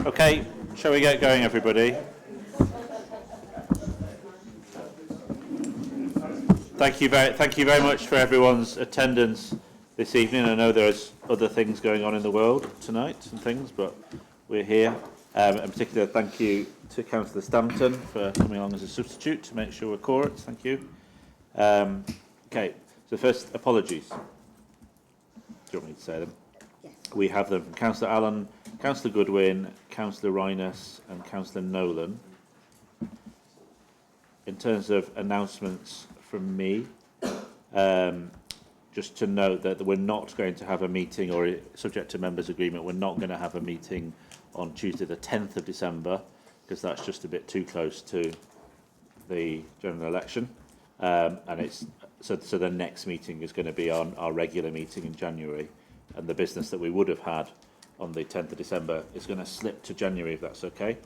Okay, shall we get going, everybody? Thank you very much for everyone's attendance this evening. I know there's other things going on in the world tonight and things, but we're here. In particular, thank you to Councillor Stampton for coming along as a substitute to make sure we're correct. Thank you. Okay, so first, apologies. Do you want me to say them? Yes. We have them from Councillor Allen, Councillor Goodwin, Councillor Readiness and Councillor Nolan. In terms of announcements from me, just to note that we're not going to have a meeting, or subject to members' agreement, we're not going to have a meeting on Tuesday the 10th of December, because that's just a bit too close to the general election. And it's so the next meeting is going to be on our regular meeting in January, and the business that we would have had on the 10th of December is going to slip to January, if that's okay.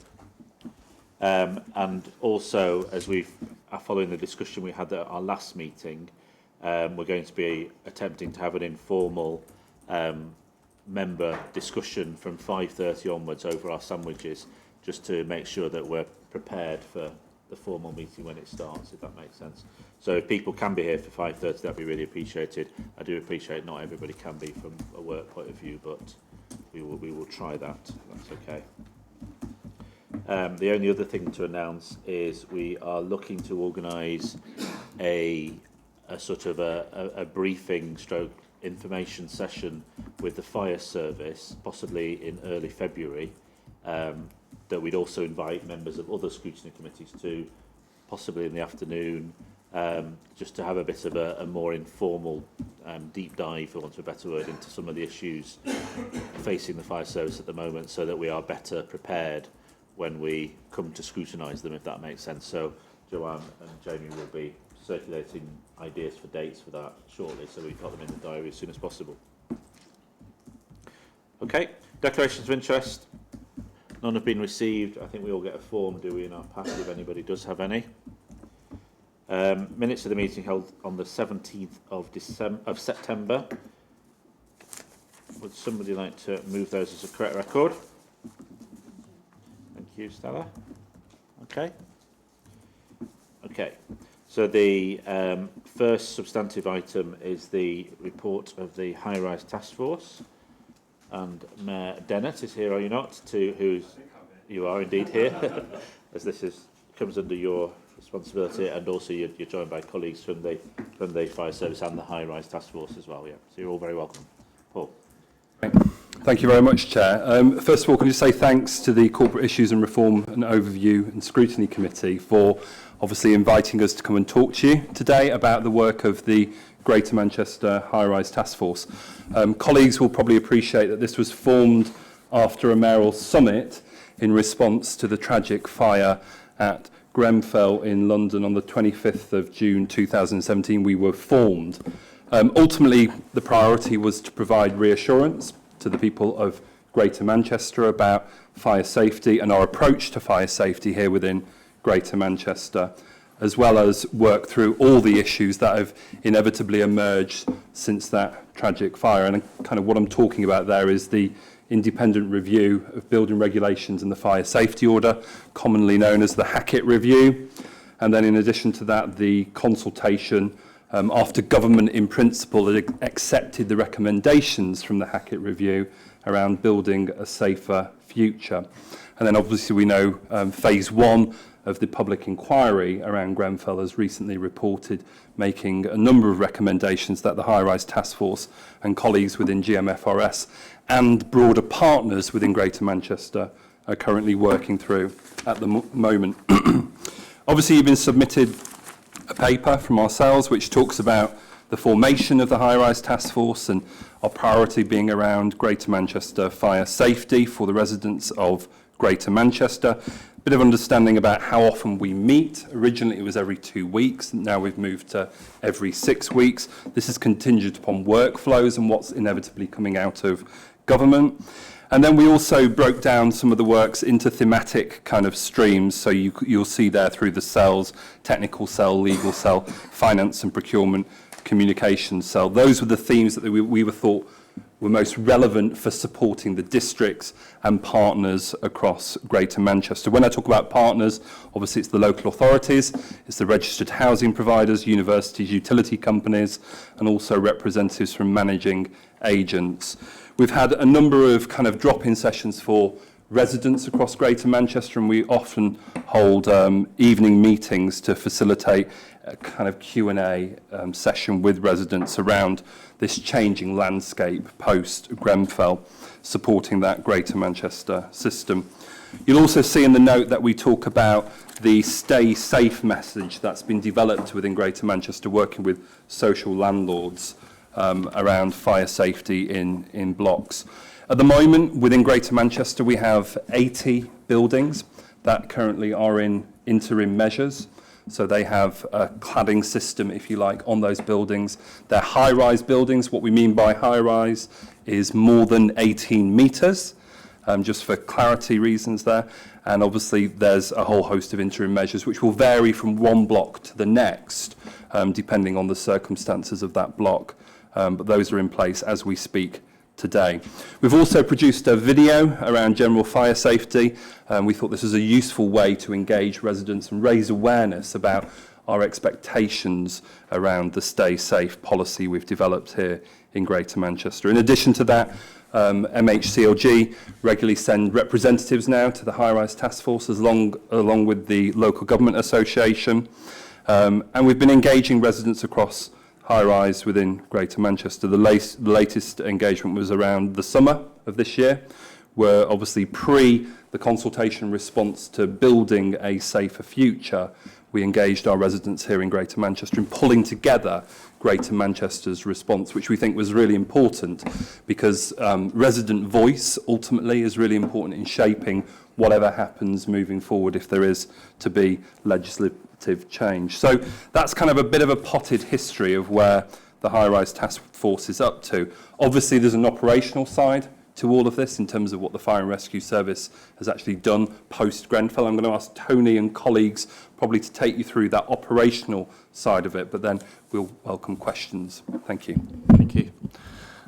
And also, as following the discussion we had at our last meeting, we're going to be attempting to have an informal member discussion from 5:30 onwards over our sandwiches, just to make sure that we're prepared for the formal meeting when it starts, if that makes sense. So if people can be here for 5:30, that'd be really appreciated. I do appreciate not everybody can be from a work point of view, but we will try that. That's okay. The only other thing to announce is we are looking to organise a sort of a briefing stroke information session with the fire service, possibly in early February, that we'd also invite members of other scrutiny committees to, possibly in the afternoon, just to have a bit of a more informal deep dive, for want of a better word, into some of the issues facing the fire service at the moment, so that we are better prepared when we come to scrutinise them, if that makes sense. So Joanne and Jamie will be circulating ideas for dates for that shortly, so we've got them in the diary as soon as possible. Okay, declarations of interest. None have been received. I think we all get a form, do we, in our pack, if anybody does have any. Minutes of the meeting held on the 17th of September. Would somebody like to move those as a correct record? Thank you, Stella. Okay. Okay. So the first substantive item is the report of the high-rise task force, and Mayor Dennett is here, are you not? You are indeed here, as this comes under your responsibility, and also you're joined by colleagues from the fire service and the high-rise task force as well. Yeah, so you're all very welcome. Paul. Thank you very much, Chair. First of all, can you say thanks to the Corporate Issues and Reform and Overview and Scrutiny Committee for obviously inviting us to come and talk to you today about the work of the Greater Manchester High-Rise Task Force. Colleagues will probably appreciate that this was formed after a mayoral summit in response to the tragic fire at Grenfell in London on the 25th of June 2017. We were formed. Ultimately, the priority was to provide reassurance to the people of Greater Manchester about fire safety and our approach to fire safety here within Greater Manchester, as well as work through all the issues that have inevitably emerged since that tragic fire. And kind of what I'm talking about there is the independent review of building regulations and the fire safety order, commonly known as the Hackett Review. And then in addition to that, the consultation after government in principle had accepted the recommendations from the Hackett Review around building a safer future. And then obviously we know phase one of the public inquiry around Grenfell has recently reported, making a number of recommendations that the High-Rise Task Force and colleagues within GMFRS and broader partners within Greater Manchester are currently working through at the moment. Obviously, you've been submitted a paper from ourselves which talks about the formation of the High-Rise Task Force and our priority being around Greater Manchester fire safety for the residents of Greater Manchester. A bit of understanding about how often we meet. Originally it was every 2 weeks, now we've moved to every 6 weeks. This is contingent upon workflows and what's inevitably coming out of government. And then we also broke down some of the works into thematic kind of streams. So you'll see there through the cells, technical cell, legal cell, finance and procurement, communications cell. Those were the themes that we were thought were most relevant for supporting the districts and partners across Greater Manchester. When I talk about partners, obviously it's the local authorities, it's the registered housing providers, universities, utility companies, and also representatives from managing agents. We've had a number of kind of drop-in sessions for residents across Greater Manchester, and we often hold evening meetings to facilitate a kind of Q&A session with residents around this changing landscape post-Grenfell, supporting that Greater Manchester system. You'll also see in the note that we talk about the Stay Safe message that's been developed within Greater Manchester, working with social landlords around fire safety in blocks. At the moment, within Greater Manchester, we have 80 buildings that currently are in interim measures. So they have a cladding system, if you like, on those buildings. They're high-rise buildings. What we mean by high-rise is more than 18 metres, just for clarity reasons there. And obviously, there's a whole host of interim measures which will vary from one block to the next, depending on the circumstances of that block. But those are in place as we speak today. We've also produced a video around general fire safety. We thought this was a useful way to engage residents and raise awareness about our expectations around the Stay Safe policy we've developed here in Greater Manchester. In addition to that, MHCLG regularly send representatives now to the high-rise task force along with the local government association. And we've been engaging residents across high-rise within Greater Manchester. The latest engagement was around the summer of this year, where obviously the consultation response to building a safer future, we engaged our residents here in Greater Manchester in pulling together Greater Manchester's response, which we think was really important because resident voice ultimately is really important in shaping whatever happens moving forward if there is to be legislative change. So that's kind of a bit of a potted history of where the high-rise task force is up to. Obviously, there's an operational side to all of this in terms of what the Fire and Rescue Service has actually done post-Grenfell. I'm going to ask Tony and colleagues probably to take you through that operational side of it, but then we'll welcome questions. Thank you. Thank you.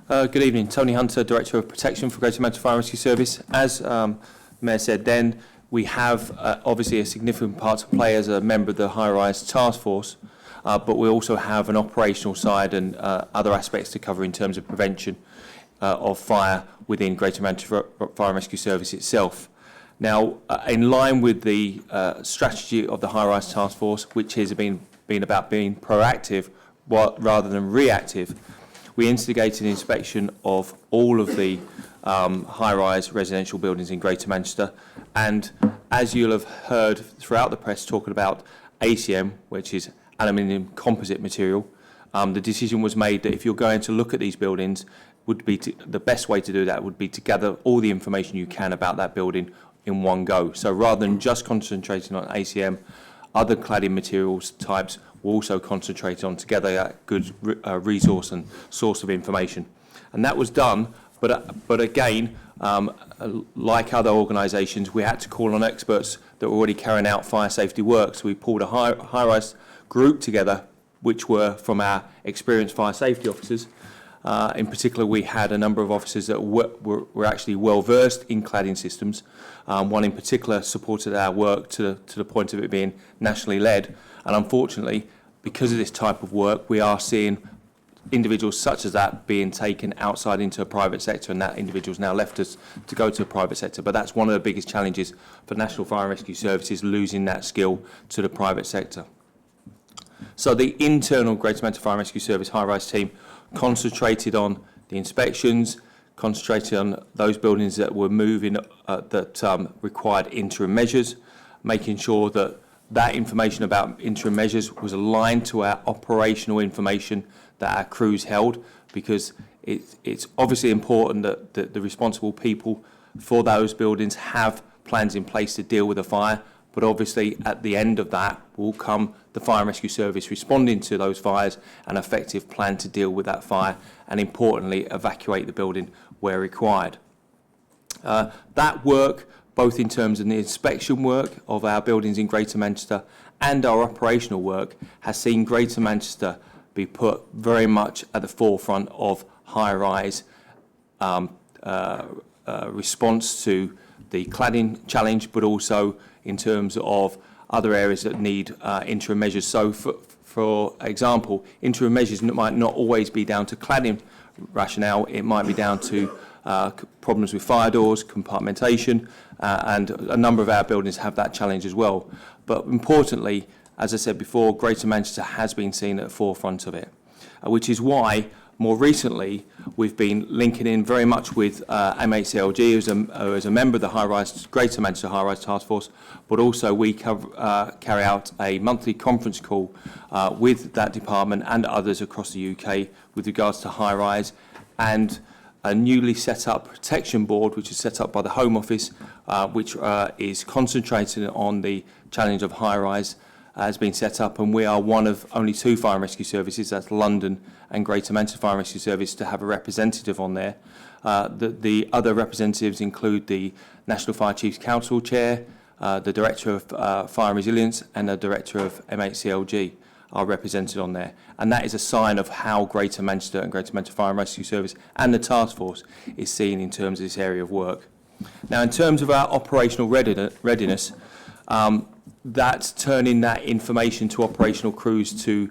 Good evening. Tony Hunter, Director of Protection for Greater Manchester Fire and Rescue Service. As the Mayor said then, we have obviously a significant part to play as a member of the high-rise task force, but we also have an operational side and other aspects to cover in terms of prevention of fire within Greater Manchester Fire and Rescue Service itself. Now, in line with the strategy of the high-rise task force, which has been about being proactive rather than reactive, we instigated inspection of all of the high-rise residential buildings in Greater Manchester, and as you'll have heard throughout the press talking about ACM, which is aluminium composite material, the decision was made that if you're going to look at these buildings, the best way to do that would be to gather all the information you can about that building in one go. So rather than just concentrating on ACM, other cladding materials types were also concentrated on together a good resource and source of information. And that was done, but again, like other organisations, we had to call on experts that were already carrying out fire safety work. So we pulled a high-rise group together, which were from our experienced fire safety officers. In particular, we had a number of officers that were actually well-versed in cladding systems. One in particular supported our work to the point of it being nationally led. And unfortunately, because of this type of work, we are seeing individuals such as that being taken outside into a private sector, and that individual's now left us to go to the private sector. But that's one of the biggest challenges for National Fire and Rescue Services, losing that skill to the private sector. So the internal Greater Manchester Fire and Rescue Service high-rise team concentrated on the inspections, concentrated on those buildings that were moving, that required interim measures, making sure that that information about interim measures was aligned to our operational information that our crews held, because it's obviously important that the responsible people for those buildings have plans in place to deal with a fire, but obviously at the end of that will come the Fire and Rescue Service responding to those fires, an effective plan to deal with that fire, and importantly evacuate the building where required. That work, both in terms of the inspection work of our buildings in Greater Manchester and our operational work, has seen Greater Manchester be put very much at the forefront of high-rise response to the cladding challenge, but also in terms of other areas that need interim measures. So, for example, interim measures might not always be down to cladding rationale. It might be down to problems with fire doors, compartmentation, and a number of our buildings have that challenge as well. But importantly, as I said before, Greater Manchester has been seen at the forefront of it, which is why more recently we've been linking in very much with MHCLG as a member of the Greater Manchester High Rise Task Force, but also we carry out a monthly conference call with that department and others across the UK with regards to high rise, and a newly set up protection board which is set up by the Home Office, which is concentrating on the challenge of high rise, has been set up, and we are one of only 2 fire and rescue services, that's London and Greater Manchester Fire and Rescue Service, to have a representative on there. The other representatives include the National Fire Chiefs Council Chair, the Director of Fire and Resilience, and the Director of MHCLG are represented on there. And that is a sign of how Greater Manchester and Greater Manchester Fire and Rescue Service and the task force is seen in terms of this area of work. Now, in terms of our operational readiness, that's turning that information to operational crews to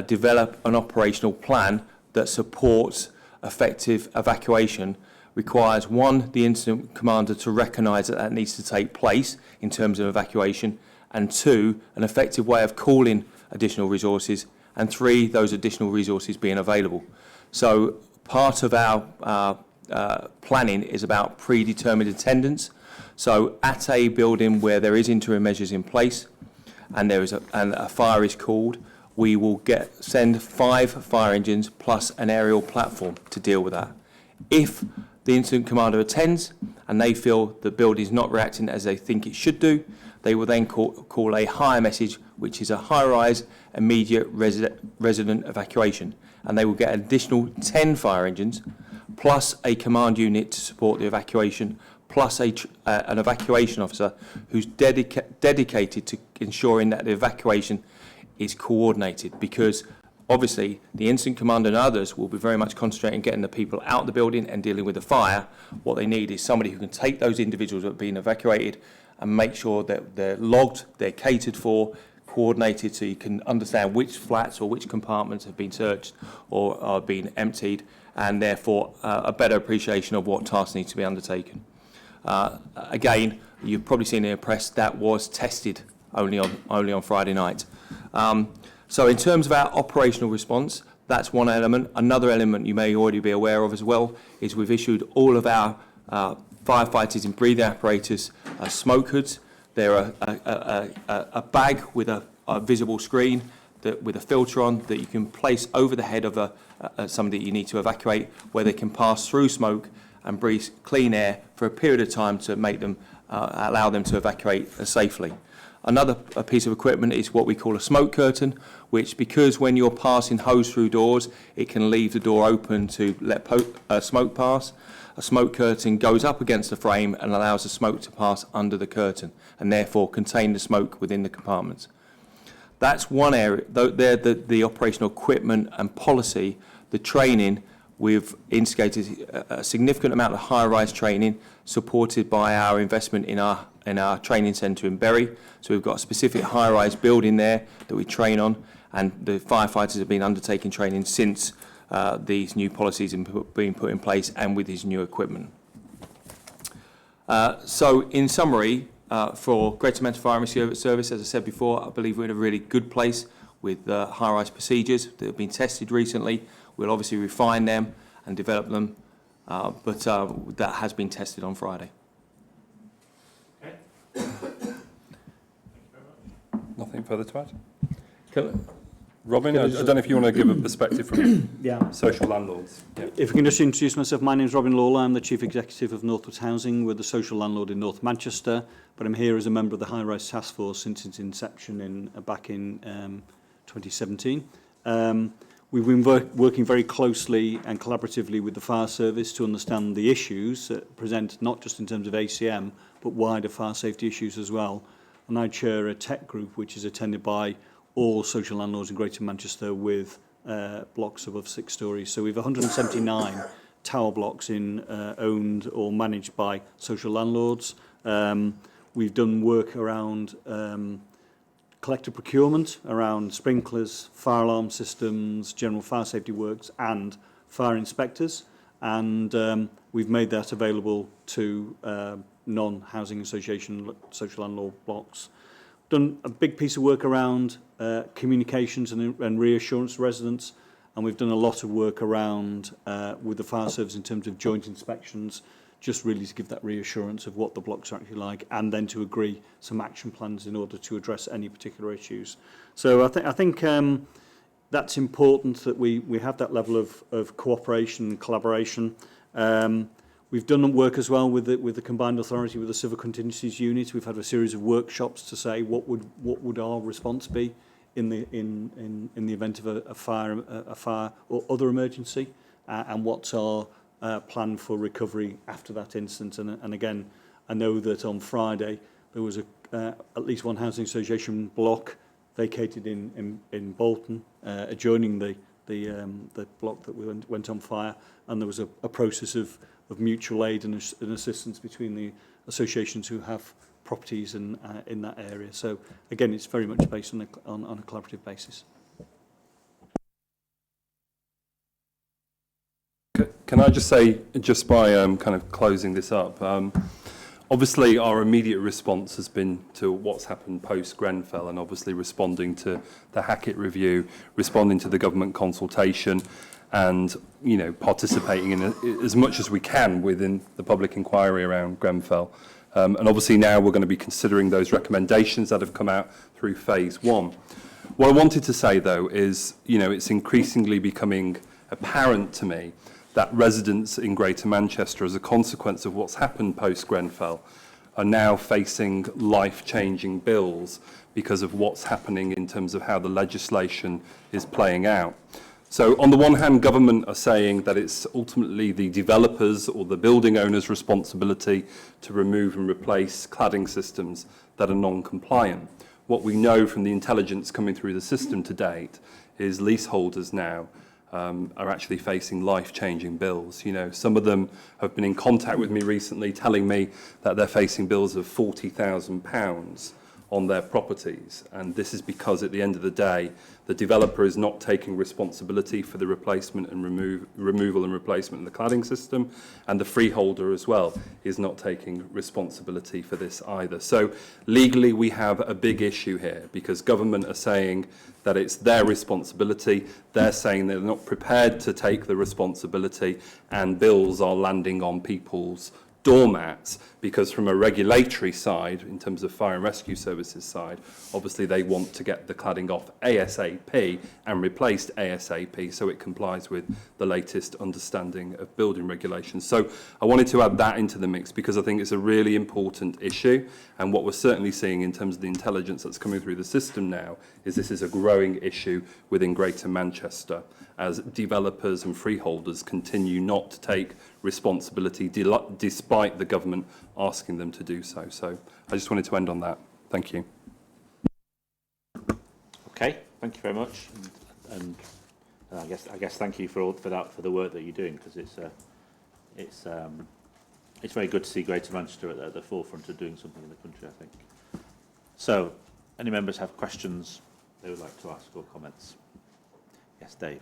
develop an operational plan that supports effective evacuation requires, one, the incident commander to recognise that that needs to take place in terms of evacuation, and two, an effective way of calling additional resources, and three, those additional resources being available. So part of our planning is about predetermined attendance. So at a building where there is interim measures in place and there is a fire is called, we will send 5 fire engines plus an aerial platform to deal with that. If the incident commander attends and they feel the building is not reacting as they think it should do, they will then call a higher message, which is a high-rise immediate resident evacuation, and they will get an additional 10 fire engines plus a command unit to support the evacuation, plus an evacuation officer who's dedicated to ensuring that the evacuation is coordinated, because obviously the incident commander and others will be very much concentrating on getting the people out of the building and dealing with the fire. What they need is somebody who can take those individuals that have been evacuated and make sure that they're logged, they're catered for, coordinated, so you can understand which flats or which compartments have been searched or are being emptied, and therefore a better appreciation of what tasks need to be undertaken. Again, you've probably seen in the press that was tested only on Friday night. So in terms of our operational response, that's one element. Another element you may already be aware of as well is we've issued all of our firefighters in breathing apparatus smoke hoods. They're a bag with a visible screen with a filter on that you can place over the head of somebody that you need to evacuate, where they can pass through smoke and breathe clean air for a period of time to make them allow them to evacuate safely. Another piece of equipment is what we call a smoke curtain, which, because when you're passing hose through doors, it can leave the door open to let smoke pass. A smoke curtain goes up against the frame and allows the smoke to pass under the curtain and therefore contain the smoke within the compartments. That's one area. They're the operational equipment and policy. The training, we've instigated a significant amount of high-rise training supported by our investment in our training centre in Bury. So we've got a specific high-rise building there that we train on, and the firefighters have been undertaking training since these new policies have been put in place and with this new equipment. So in summary, for Greater Manchester Fire and Rescue Service, as I said before, I believe we're in a really good place with high-rise procedures that have been tested recently. We'll obviously refine them and develop them, but that has been tested on Friday. Okay. Thank you very much. Nothing further to add? Can, Robin, I don't know if you want to give a perspective from social landlords. Yeah. If I can just introduce myself, my name is Robin Lawler. I'm the Chief Executive of Northwoods Housing. We're the social landlord in North Manchester, but I'm here as a member of the High Rise Task Force since its inception back in 2017. We've been working very closely and collaboratively with the fire service to understand the issues that present, not just in terms of ACM, but wider fire safety issues as well. And I chair a tech group which is attended by all social landlords in Greater Manchester with blocks above 6 stories. So we have 179 tower blocks in owned or managed by social landlords. We've done work around collective procurement, around sprinklers, fire alarm systems, general fire safety works and fire inspectors. And we've made that available to non-housing association social landlord blocks. Done a big piece of work around communications and reassurance to residents, and we've done a lot of work around with the fire service in terms of joint inspections, just really to give that reassurance of what the blocks are actually like, and then to agree some action plans in order to address any particular issues. So I think that's important that we have that level of cooperation and collaboration. We've done work as well with the combined authority with the civil contingencies unit. We've had a series of workshops to say what would our response be in the event of a fire or other emergency, and what's our plan for recovery after that incident. And again, I know that on Friday there was at least one housing association block vacated in Bolton, adjoining the block that went on fire, and there was a process of mutual aid and assistance between the associations who have properties in that area. So again, it's very much based on a collaborative basis. Can I just say, just by kind of closing this up, obviously our immediate response has been to what's happened post-Grenfell, and obviously responding to the Hackett review, responding to the government consultation, and participating in as much as we can within the public inquiry around Grenfell. And obviously now we're going to be considering those recommendations that have come out through phase 1. What I wanted to say though is, it's increasingly becoming apparent to me that residents in Greater Manchester, as a consequence of what's happened post-Grenfell, are now facing life-changing bills because of what's happening in terms of how the legislation is playing out. So on the one hand, government are saying that it's ultimately the developers or the building owners' responsibility to remove and replace cladding systems that are non-compliant. What we know from the intelligence coming through the system to date is leaseholders now are actually facing life-changing bills. Some of them have been in contact with me recently telling me that they're facing bills of £40,000 on their properties, and this is because at the end of the day the developer is not taking responsibility for the replacement and removal and replacement of the cladding system, and the freeholder as well is not taking responsibility for this either. So legally we have a big issue here, because government are saying that it's their responsibility, they're saying they're not prepared to take the responsibility, and bills are landing on people's doormats, because from a regulatory side, in terms of fire and rescue services side, obviously they want to get the cladding off ASAP and replaced ASAP so it complies with the latest understanding of building regulations. So I wanted to add that into the mix because I think it's a really important issue, and what we're certainly seeing in terms of the intelligence that's coming through the system now is this is a growing issue within Greater Manchester as developers and freeholders continue not to take responsibility despite the government asking them to do so. So I just wanted to end on that. Thank you. Okay, thank you very much, and I guess thank you for the work that you're doing, because it's very good to see Greater Manchester at the forefront of doing something in the country, I think. So, any members have questions they would like to ask or comments? Yes, Dave.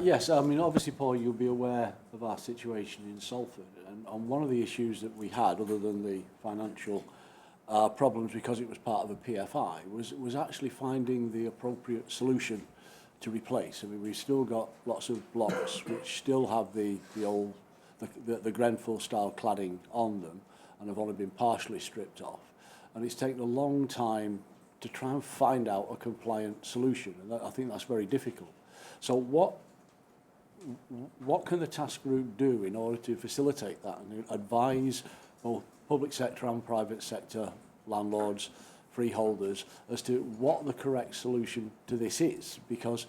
Yes, I mean, obviously, Paul, you'll be aware of our situation in Salford, and one of the issues that we had, other than the financial problems because it was part of a PFI, was actually finding the appropriate solution to replace. I mean, we've still got lots of blocks which still have the old, the Grenfell style cladding on them, and have only been partially stripped off. And it's taken a long time to try and find out a compliant solution, and I think that's very difficult. So what can the task group do in order to facilitate that and advise both public sector and private sector landlords, freeholders, as to what the correct solution to this is? Because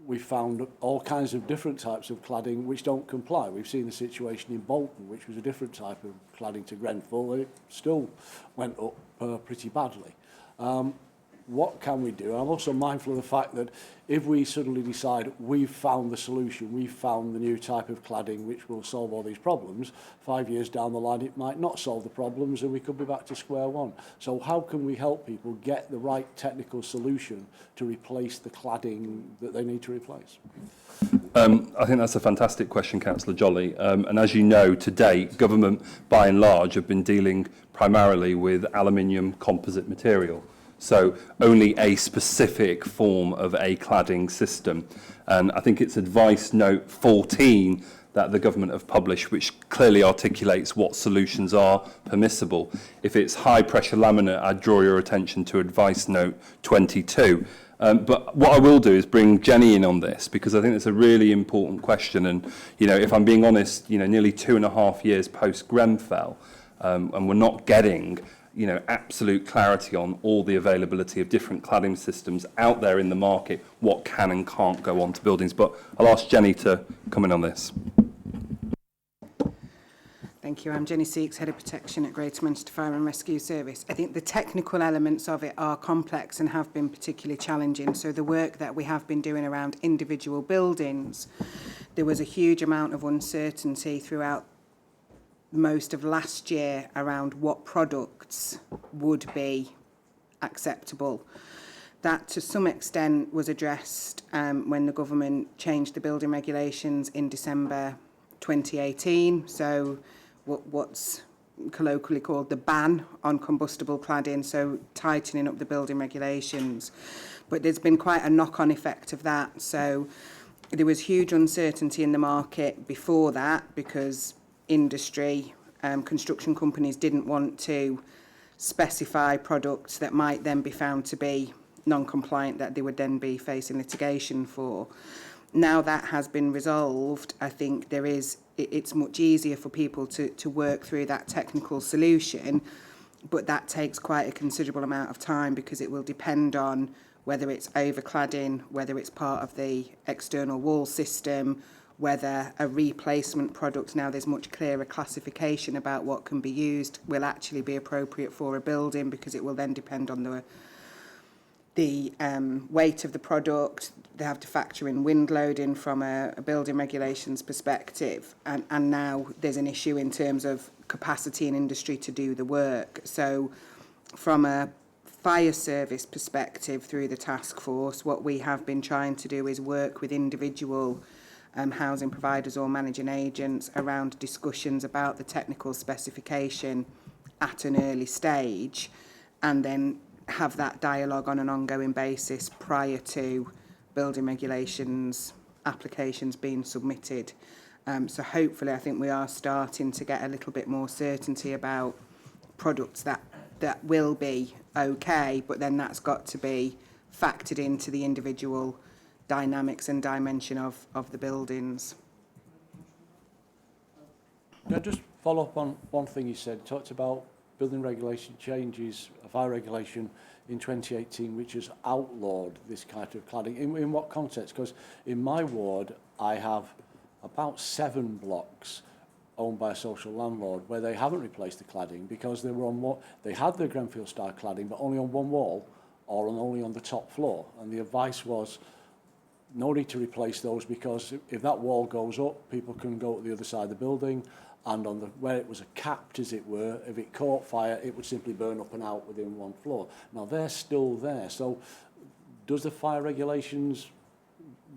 we found all kinds of different types of cladding which don't comply. We've seen the situation in Bolton, which was a different type of cladding to Grenfell, and it still went up pretty badly. what can we do? And I'm also mindful of the fact that if we suddenly decide we've found the solution, we've found the new type of cladding which will solve all these problems, 5 years down the line it might not solve the problems and we could be back to square one. So how can we help people get the right technical solution to replace the cladding that they need to replace? I think that's a fantastic question, Councillor Jolly. And as you know, to date, government, by and large, have been dealing primarily with aluminium composite material. So only a specific form of a cladding system. And I think it's Advice Note 14 that the government have published, which clearly articulates what solutions are permissible. If it's high pressure laminate, I'd draw your attention to Advice Note 22. But what I will do is bring Jenny in on this, because I think it's a really important question. And, you know, if I'm being honest, you know, nearly 2.5 years post Grenfell, and we're not getting, you know, absolute clarity on all the availability of different cladding systems out there in the market, what can and can't go onto buildings. But I'll ask Jenny to come in on this. Thank you. I'm Jenny Seeks, Head of Protection at Greater Manchester Fire and Rescue Service. I think the technical elements of it are complex and have been particularly challenging. So the work that we have been doing around individual buildings, there was a huge amount of uncertainty throughout most of last year around what products would be acceptable. That to some extent was addressed when the government changed the building regulations in December 2018. So what's colloquially called the ban on combustible cladding, so tightening up the building regulations. But there's been quite a knock-on effect of that. So there was huge uncertainty in the market before that because industry, construction companies didn't want to specify products that might then be found to be non-compliant, that they would then be facing litigation for. Now that has been resolved, I think it's much easier for people to work through that technical solution, but that takes quite a considerable amount of time because it will depend on whether it's overcladding, whether it's part of the external wall system, whether a replacement product, now there's much clearer classification about what can be used, will actually be appropriate for a building, because it will then depend on the weight of the product. They have to factor in wind loading from a building regulations perspective, and now there's an issue in terms of capacity in industry to do the work. So from a fire service perspective, through the task force, what we have been trying to do is work with individual housing providers or managing agents around discussions about the technical specification at an early stage, and then have that dialogue on an ongoing basis prior to building regulations applications being submitted. So hopefully I think we are starting to get a little bit more certainty about products that will be okay, but then that's got to be factored into the individual dynamics and dimension of the buildings. Can I just follow up on one thing you said? Talked about building regulation changes, a fire regulation in 2018 which has outlawed this kind of cladding. In what context? Because in my ward I have about 7 blocks owned by a social landlord where they haven't replaced the cladding because they were on what they had the Grenfell style cladding, but only on one wall or only on the top floor. And the advice was no need to replace those, because if that wall goes up, people can go to the other side of the building, and on the where it was capped, as it were, if it caught fire, it would simply burn up and out within one floor. Now they're still there. So does the fire regulations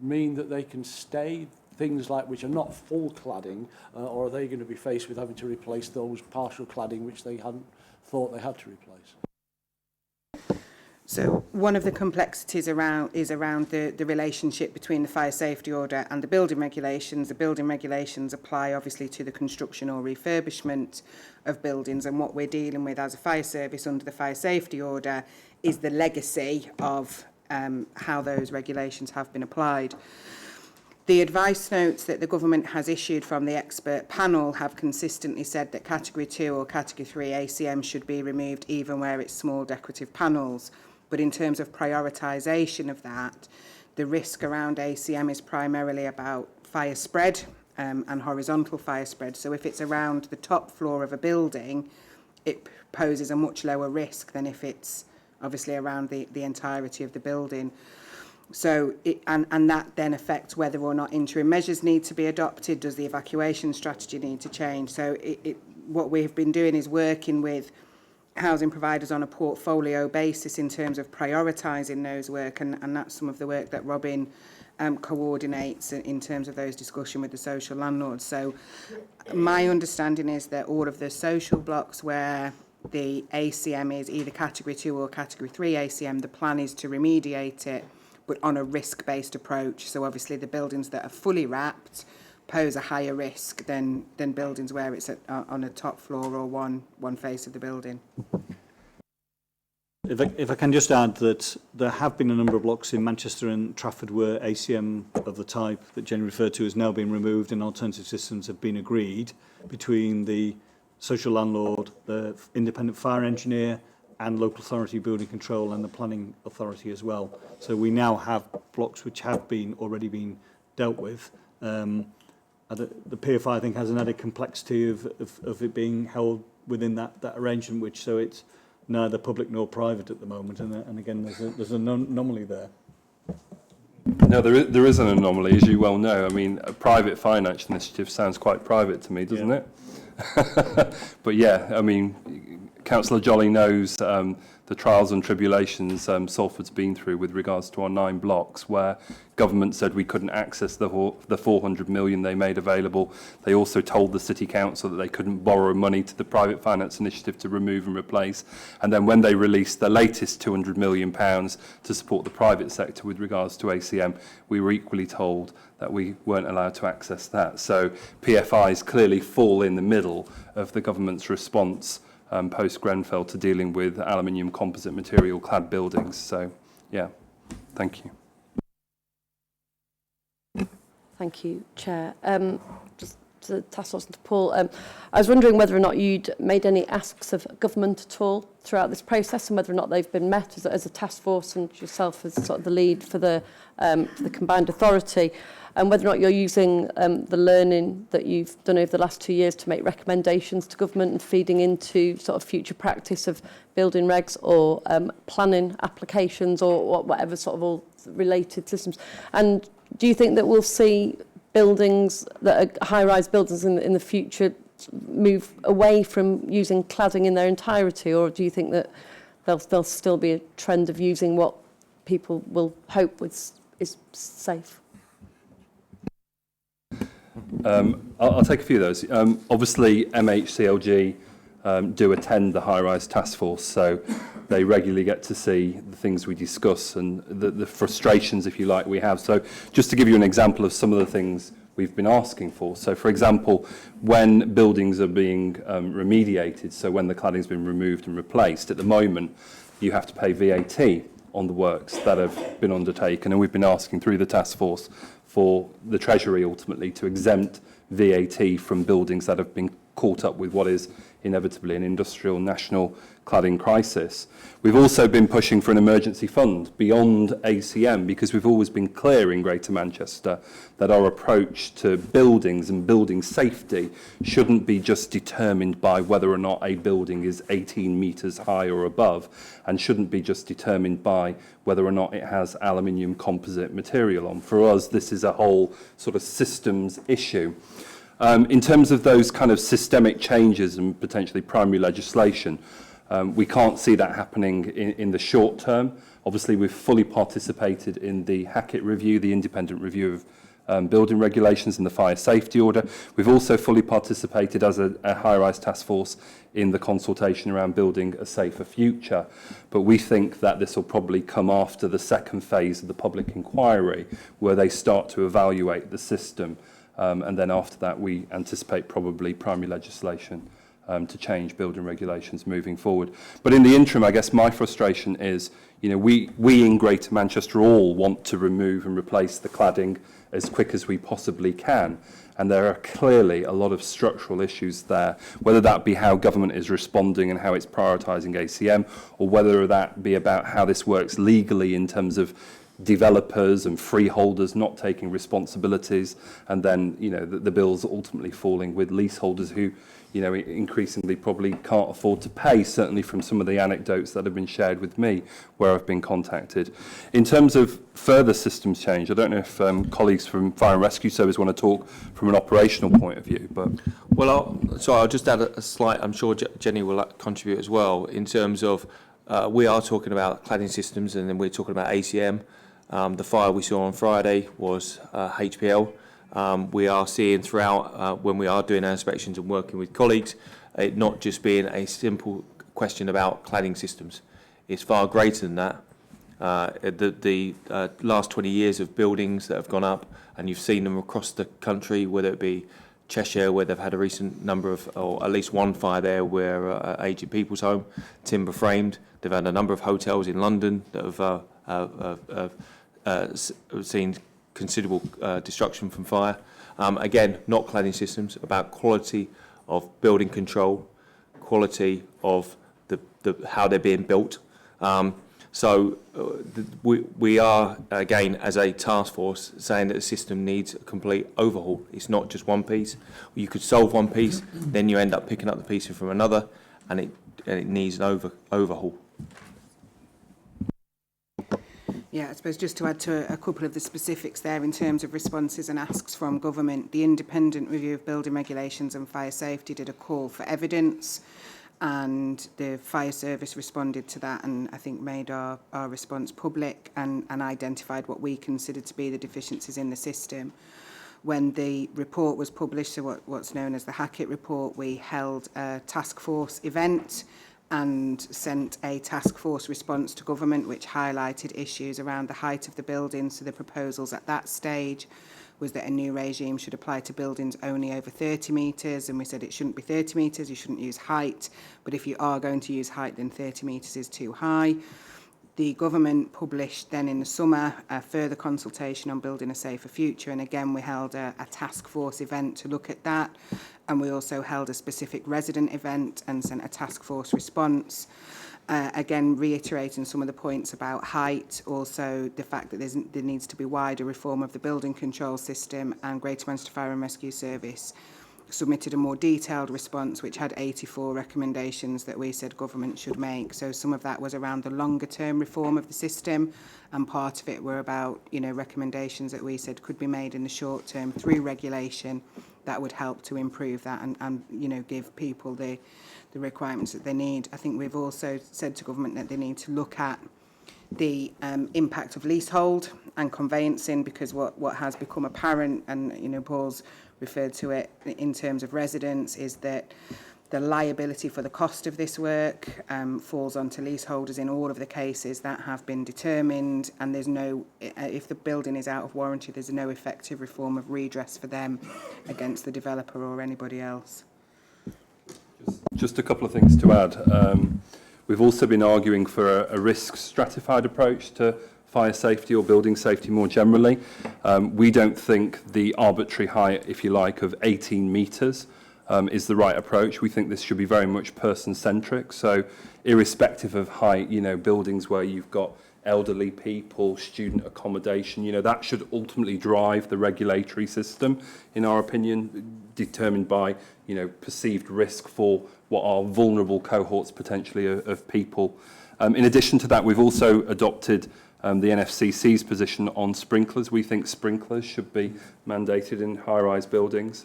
mean that they can stay, things like which are not full cladding, or are they going to be faced with having to replace those partial cladding which they hadn't thought they had to replace? So one of the complexities around the relationship between the fire safety order and the building regulations. The building regulations apply obviously to the construction or refurbishment of buildings, and what we're dealing with as a fire service under the fire safety order is the legacy of how those regulations have been applied. The advice notes that the government has issued from the expert panel have consistently said that Category 2 or Category 3 ACM should be removed even where it's small decorative panels. But in terms of prioritisation of that, the risk around ACM is primarily about fire spread and horizontal fire spread. So if it's around the top floor of a building, it poses a much lower risk than if it's obviously around the entirety of the building. So, and that then affects whether or not interim measures need to be adopted. Does the evacuation strategy need to change? So what we've been doing is working with housing providers on a portfolio basis in terms of prioritising those work, and that's some of the work that Robin coordinates in terms of those discussions with the social landlords. So my understanding is that all of the social blocks where the ACM is either Category 2 or Category 3 ACM, the plan is to remediate it, but on a risk-based approach. So obviously the buildings that are fully wrapped pose a higher risk than buildings where it's on a top floor or one face of the building. If I can just add that there have been a number of blocks in Manchester and Trafford where ACM of the type that Jenny referred to has now been removed and alternative systems have been agreed between the social landlord, the independent fire engineer and local authority building control and the planning authority as well. So we now have blocks which have already been dealt with. The PFI, I think, has an added complexity of it being held within that arrangement, which so it's neither public nor private at the moment, and again there's an anomaly there. No, there is an anomaly, as you well know. I mean, a private finance initiative sounds quite private to me, doesn't it? But yeah, I mean, Councillor Jolly knows the trials and tribulations Salford's been through with regards to our 9 blocks, where government said we couldn't access the 400 million they made available. They also told the City Council that they couldn't borrow money to the private finance initiative to remove and replace. And then when they released the latest £200 million to support the private sector with regards to ACM, we were equally told that we weren't allowed to access that. So PFIs clearly fall in the middle of the government's response post-Grenfell to dealing with aluminium composite material clad buildings. So, yeah, thank you. Thank you, Chair. Just to task force and to Paul, I was wondering whether or not you'd made any asks of government at all throughout this process and whether or not they've been met as a task force and yourself as sort of the lead for the combined authority, and whether or not you're using the learning that you've done over the last 2 years to make recommendations to government and feeding into sort of future practice of building regs or planning applications or whatever sort of all related systems. And do you think that we'll see buildings that are high-rise buildings in the future move away from using cladding in their entirety, or do you think that there'll still be a trend of using what people will hope is safe? I'll take a few of those. Obviously, MHCLG do attend the high-rise task force, so they regularly get to see the things we discuss and the frustrations, if you like, we have. So just to give you an example of some of the things we've been asking for. So, for example, when buildings are being remediated, so when the cladding's been removed and replaced, at the moment, you have to pay VAT on the works that have been undertaken, and we've been asking through the task force for the Treasury ultimately to exempt VAT from buildings that have been caught up with what is inevitably an industrial national cladding crisis. We've also been pushing for an emergency fund beyond ACM because we've always been clear in Greater Manchester that our approach to buildings and building safety shouldn't be just determined by whether or not a building is 18 metres high or above, and shouldn't be just determined by whether or not it has aluminium composite material on. For us, this is a whole sort of systems issue. In terms of those kind of systemic changes and potentially primary legislation, we can't see that happening in the short term. Obviously, we've fully participated in the Hackett review, the independent review of building regulations and the fire safety order. We've also fully participated as a high-rise task force in the consultation around building a safer future. But we think that this will probably come after the second phase of the public inquiry, where they start to evaluate the system. And then after that, we anticipate probably primary legislation to change building regulations moving forward. But in the interim, I guess my frustration is, you know, we in Greater Manchester all want to remove and replace the cladding as quick as we possibly can. And there are clearly a lot of structural issues there, whether that be how government is responding and how it's prioritising ACM, or whether that be about how this works legally in terms of developers and freeholders not taking responsibilities, and then, you know, the bills ultimately falling with leaseholders who, you know, increasingly probably can't afford to pay, certainly from some of the anecdotes that have been shared with me where I've been contacted. In terms of further systems change, I don't know if colleagues from Fire and Rescue Service want to talk from an operational point of view, but... Well, I'll just add a slight, I'm sure Jenny will contribute as well, in terms of we are talking about cladding systems, and then we're talking about ACM. The fire we saw on Friday was HPL. We are seeing throughout, when we are doing our inspections and working with colleagues, it not just being a simple question about cladding systems. It's far greater than that. The last 20 years of buildings that have gone up, and you've seen them across the country, whether it be Cheshire, where they've had a recent number of, or at least one fire there, where aged people's home, timber framed. They've had a number of hotels in London that have seen considerable destruction from fire. Again, not cladding systems, about quality of building control, quality of how they're being built. We are, again, as a task force, saying that the system needs a complete overhaul. It's not just one piece. You could solve one piece, then you end up picking up the pieces from another, and it needs an overhaul. Yeah, I suppose just to add to a couple of the specifics there in terms of responses and asks from government, the Independent Review of Building Regulations and Fire Safety did a call for evidence, and the fire service responded to that, and I think made our response public and identified what we considered to be the deficiencies in the system. When the report was published, so what's known as the Hackett report, we held a task force event and sent a task force response to government which highlighted issues around the height of the buildings. So the proposals at that stage was that a new regime should apply to buildings only over 30 metres, and we said it shouldn't be 30 metres, you shouldn't use height, but if you are going to use height, then 30 metres is too high. The government published then in the summer a further consultation on building a safer future, and again we held a task force event to look at that, and we also held a specific resident event and sent a task force response. Again, reiterating some of the points about height, also the fact that there needs to be wider reform of the building control system, and Greater Manchester Fire and Rescue Service submitted a more detailed response which had 84 recommendations that we said government should make. So some of that was around the longer term reform of the system, and part of it were about, you know, recommendations that we said could be made in the short term through regulation that would help to improve that and you know, give people the requirements that they need. I think we've also said to government that they need to look at the impact of leasehold and conveyancing, because what has become apparent, and you know, Paul's referred to it in terms of residents, is that the liability for the cost of this work falls onto leaseholders in all of the cases that have been determined, and there's no, if the building is out of warranty, there's no effective reform of redress for them against the developer or anybody else. Just a couple of things to add. We've also been arguing for a risk stratified approach to fire safety or building safety more generally. We don't think the arbitrary height, if you like, of 18 metres is the right approach. We think this should be very much person-centric. So irrespective of height, you know, buildings where you've got elderly people, student accommodation, you know, that should ultimately drive the regulatory system, in our opinion, determined by, you know, perceived risk for what are vulnerable cohorts potentially of people. In addition to that, we've also adopted the NFCC's position on sprinklers. We think sprinklers should be mandated in high-rise buildings,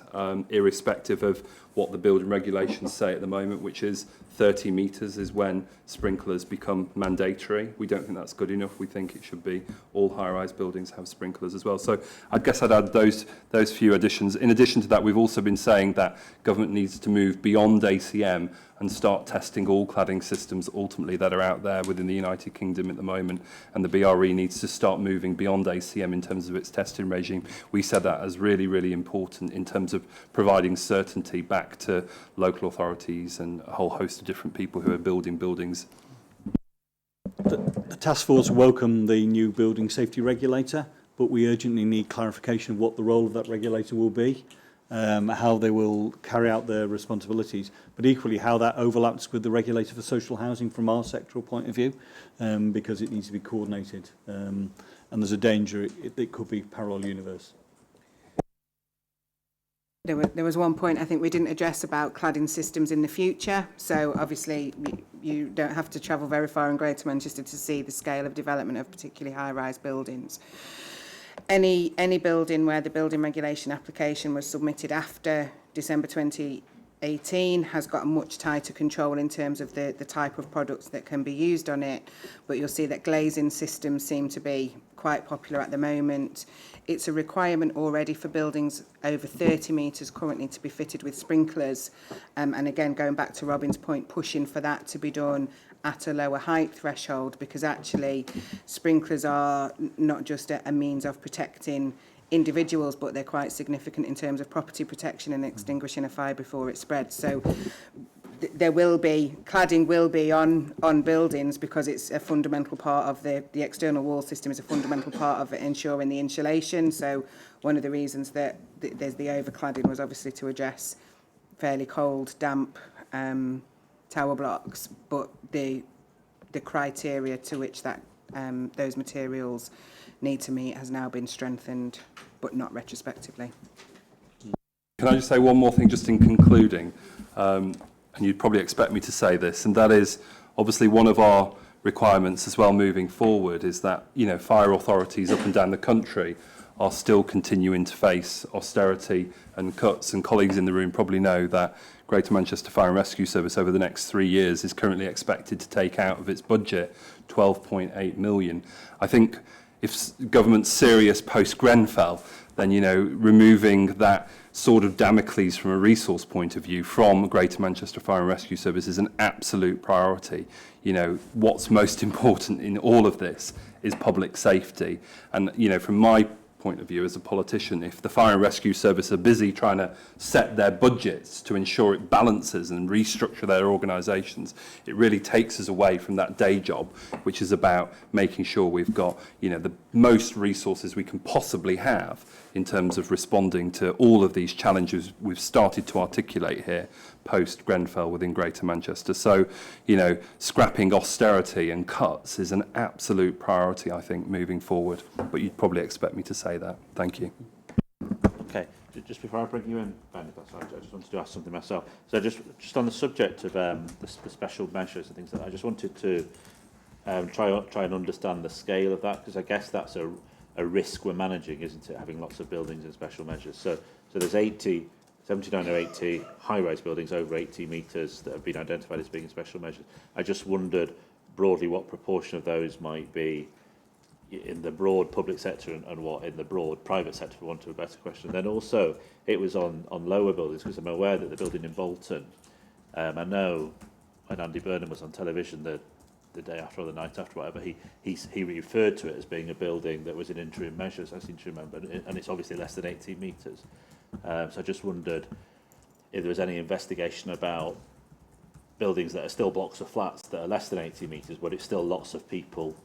irrespective of what the building regulations say at the moment, which is 30 metres is when sprinklers become mandatory. We don't think that's good enough. We think it should be all high-rise buildings have sprinklers as well. So I guess I'd add those few additions. In addition to that, we've also been saying that government needs to move beyond ACM and start testing all cladding systems ultimately that are out there within the United Kingdom at the moment, and the BRE needs to start moving beyond ACM in terms of its testing regime. We said that as really, really important in terms of providing certainty back to local authorities and a whole host of different people who are building buildings. The task force welcomed the new building safety regulator, but we urgently need clarification of what the role of that regulator will be, how they will carry out their responsibilities, but equally how that overlaps with the regulator for social housing from our sectoral point of view, because it needs to be coordinated. and there's a danger it could be parallel universe. There was one point I think we didn't address about cladding systems in the future. So obviously you don't have to travel very far in Greater Manchester to see the scale of development of particularly high-rise buildings. Any building where the building regulation application was submitted after December 2018 has got a much tighter control in terms of the type of products that can be used on it. But you'll see that glazing systems seem to be quite popular at the moment. It's a requirement already for buildings over 30 metres currently to be fitted with sprinklers. And again, going back to Robin's point, pushing for that to be done at a lower height threshold, because actually sprinklers are not just a means of protecting individuals, but they're quite significant in terms of property protection and extinguishing a fire before it spreads. So cladding will be on buildings because it's a fundamental part of the external wall system is a fundamental part of ensuring the insulation. So one of the reasons that there's the overcladding was obviously to address fairly cold, damp tower blocks, but the criteria to which that those materials need to meet has now been strengthened, but not retrospectively. Can I just say one more thing just in concluding? And you'd probably expect me to say this, and that is obviously one of our requirements as well moving forward is that, you know, fire authorities up and down the country are still continuing to face austerity and cuts, and colleagues in the room probably know that Greater Manchester Fire and Rescue Service over the next 3 years is currently expected to take out of its budget 12.8 million. I think if government's serious post-Grenfell, then, you know, removing that sort of Damocles from a resource point of view from Greater Manchester Fire and Rescue Service is an absolute priority. You know, what's most important in all of this is public safety. And, you know, from my point of view as a politician, if the Fire and Rescue Service are busy trying to set their budgets to ensure it balances and restructure their organisations, it really takes us away from that day job, which is about making sure we've got, you know, the most resources we can possibly have in terms of responding to all of these challenges we've started to articulate here post Grenfell within Greater Manchester. So, you know, scrapping austerity and cuts is an absolute priority, I think, moving forward. But you'd probably expect me to say that. Thank you. Okay, just before I bring you in, Ben, if that's right, I just wanted to ask something myself. So just on the subject of the special measures and things like that, I just wanted to try and understand the scale of that, because I guess that's a risk we're managing, isn't it, having lots of buildings and special measures. So there's 79 or 80 high-rise buildings over 80 metres that have been identified as being in special measures. I just wondered broadly what proportion of those might be in the broad public sector and what in the broad private sector, for want of a better question. Then also, it was on lower buildings, because I'm aware that the building in Bolton, I know when Andy Burnham was on television the day after or the night after, whatever, he referred to it as being a building that was in interim measures, I seem to remember, and it's obviously less than 18 metres. So I just wondered if there was any investigation about buildings that are still blocks of flats that are less than 80 metres, but it's still lots of people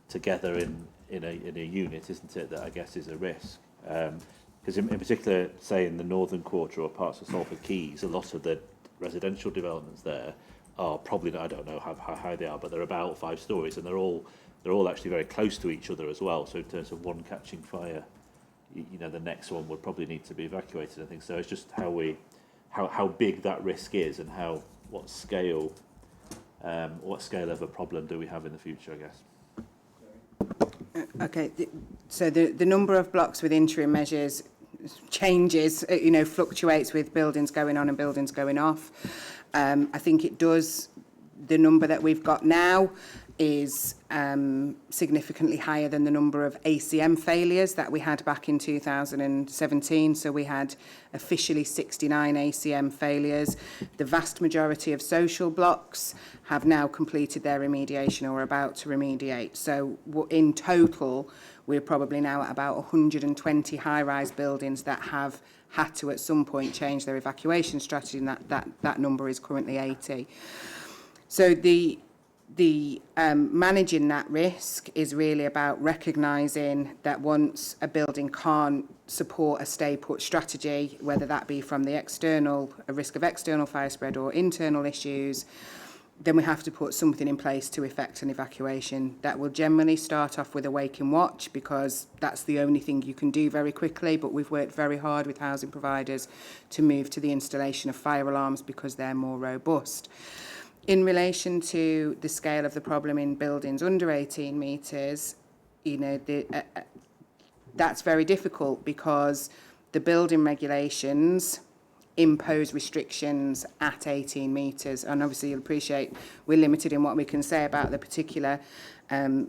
together in a unit, isn't it, that I guess is a risk. Because in particular, say in the northern quarter or parts of Salford Quays, a lot of the residential developments there are probably, I don't know how high they are, but they're about 5 stories, and they're all actually very close to each other as well. So in terms of one catching fire, you know, the next one would probably need to be evacuated, I think. So it's just how big that risk is, and what scale of a problem do we have in the future, I guess. Okay, so the number of blocks with interim measures changes, you know, fluctuates with buildings going on and buildings going off. I think it does. The number that we've got now is significantly higher than the number of ACM failures that we had back in 2017. So we had officially 69 ACM failures. The vast majority of social blocks have now completed their remediation or are about to remediate. So in total, we're probably now at about 120 high-rise buildings that have had to at some point change their evacuation strategy, and that number is currently 80. So the managing that risk is really about recognising that once a building can't support a stay-put strategy, whether that be from the external, a risk of external fire spread or internal issues, then we have to put something in place to effect an evacuation. That will generally start off with a wake and watch, because that's the only thing you can do very quickly, but we've worked very hard with housing providers to move to the installation of fire alarms because they're more robust. In relation to the scale of the problem in buildings under 18 metres, you know, that's very difficult because the building regulations impose restrictions at 18 metres, and obviously you'll appreciate we're limited in what we can say about the particular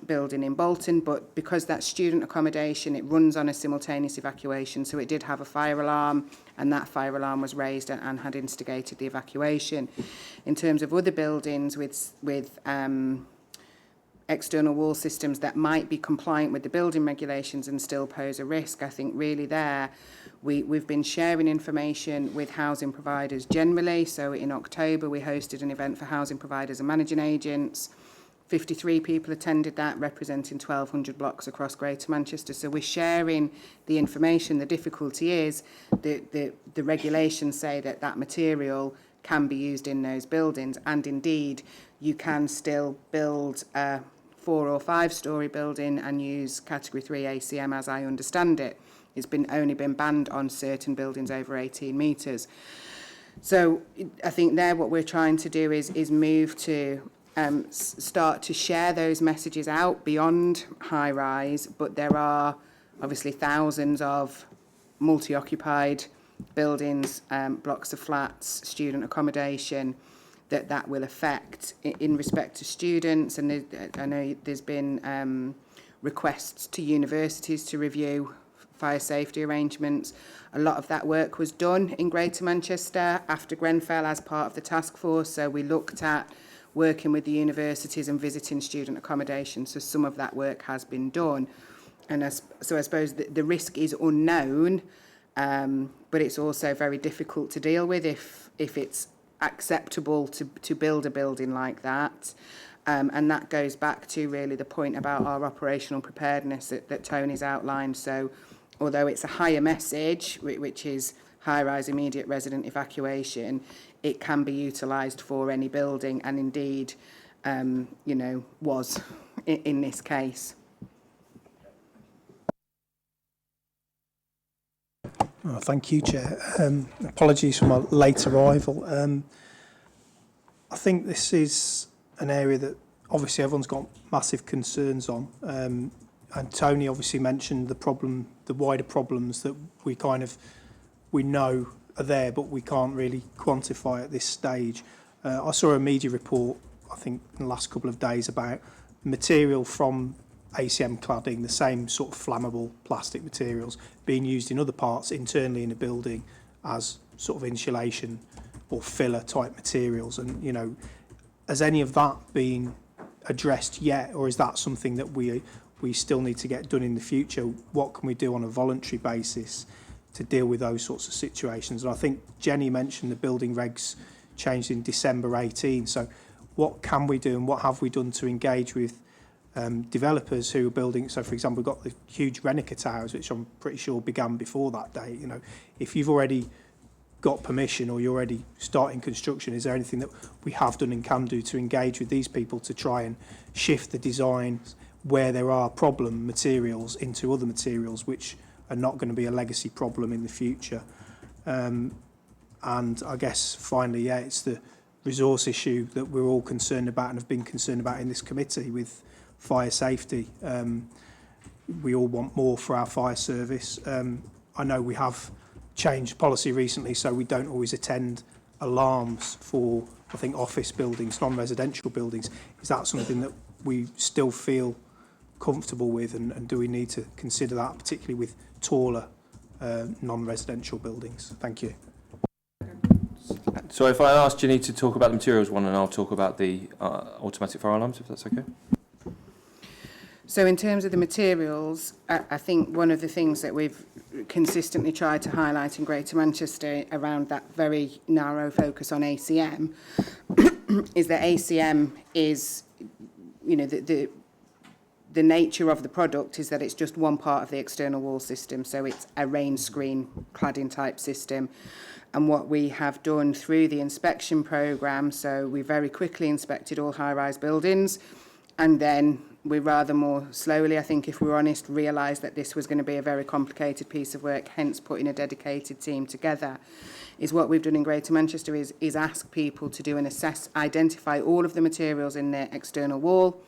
building in Bolton, but because that's student accommodation, it runs on a simultaneous evacuation, so it did have a fire alarm, and that fire alarm was raised and had instigated the evacuation. In terms of other buildings with external wall systems that might be compliant with the building regulations and still pose a risk, I think really there we've been sharing information with housing providers generally. So in October we hosted an event for housing providers and managing agents. 53 people attended that, representing 1,200 blocks across Greater Manchester. So we're sharing the information. The difficulty is the regulations say that material can be used in those buildings, and indeed you can still build a 4 or 5 storey building and use category 3 ACM as I understand it. It's only been banned on certain buildings over 18 metres. So I think there what we're trying to do is move to start to share those messages out beyond high rise, but there are obviously thousands of multi-occupied buildings, blocks of flats, student accommodation that will affect in respect to students. And I know there's been requests to universities to review fire safety arrangements. A lot of that work was done in Greater Manchester after Grenfell as part of the task force. So we looked at working with the universities and visiting student accommodation. So some of that work has been done. And so I suppose the risk is unknown, but it's also very difficult to deal with if it's acceptable to build a building like that. And that goes back to really the point about our operational preparedness that Tony's outlined. So although it's a higher message, which is high-rise immediate resident evacuation, it can be utilised for any building, and indeed, was in this case. Oh, thank you, Chair. Apologies for my late arrival. I think this is an area that obviously everyone's got massive concerns on. And Tony obviously mentioned the wider problems that we know are there, but we can't really quantify at this stage. I saw a media report, I think, in the last couple of days about material from ACM cladding, the same sort of flammable plastic materials being used in other parts internally in a building as sort of insulation or filler type materials. And, has any of that been addressed yet, or is that something that we still need to get done in the future? What can we do on a voluntary basis to deal with those sorts of situations? And I think Jenny mentioned the building regs changed in December 18. So what can we do and what have we done to engage with developers who are building? So, for example, we've got the huge Renica towers, which I'm pretty sure began before that date. If you've already got permission or you're already starting construction, is there anything that we have done and can do to engage with these people to try and shift the design where there are problem materials into other materials which are not going to be a legacy problem in the future? And I guess finally, it's the resource issue that we're all concerned about and have been concerned about in this committee with fire safety. We all want more for our fire service. I know we have changed policy recently, so we don't always attend alarms for, I think, office buildings, non-residential buildings. Is that something that we still feel comfortable with, and do we need to consider that, particularly with taller non-residential buildings? Thank you. So if I ask Jenny to talk about the materials one, and I'll talk about the automatic fire alarms, if that's okay. So in terms of the materials, I think one of the things that we've consistently tried to highlight in Greater Manchester around that very narrow focus on ACM is that ACM is, the the nature of the product is that it's just one part of the external wall system, so it's a rain screen cladding type system. And what we have done through the inspection programme, so we very quickly inspected all high-rise buildings, and then we rather more slowly, I think if we're honest, realised that this was going to be a very complicated piece of work, hence putting a dedicated team together. Is what we've done in Greater Manchester is ask people to do an identify all of the materials in their external wall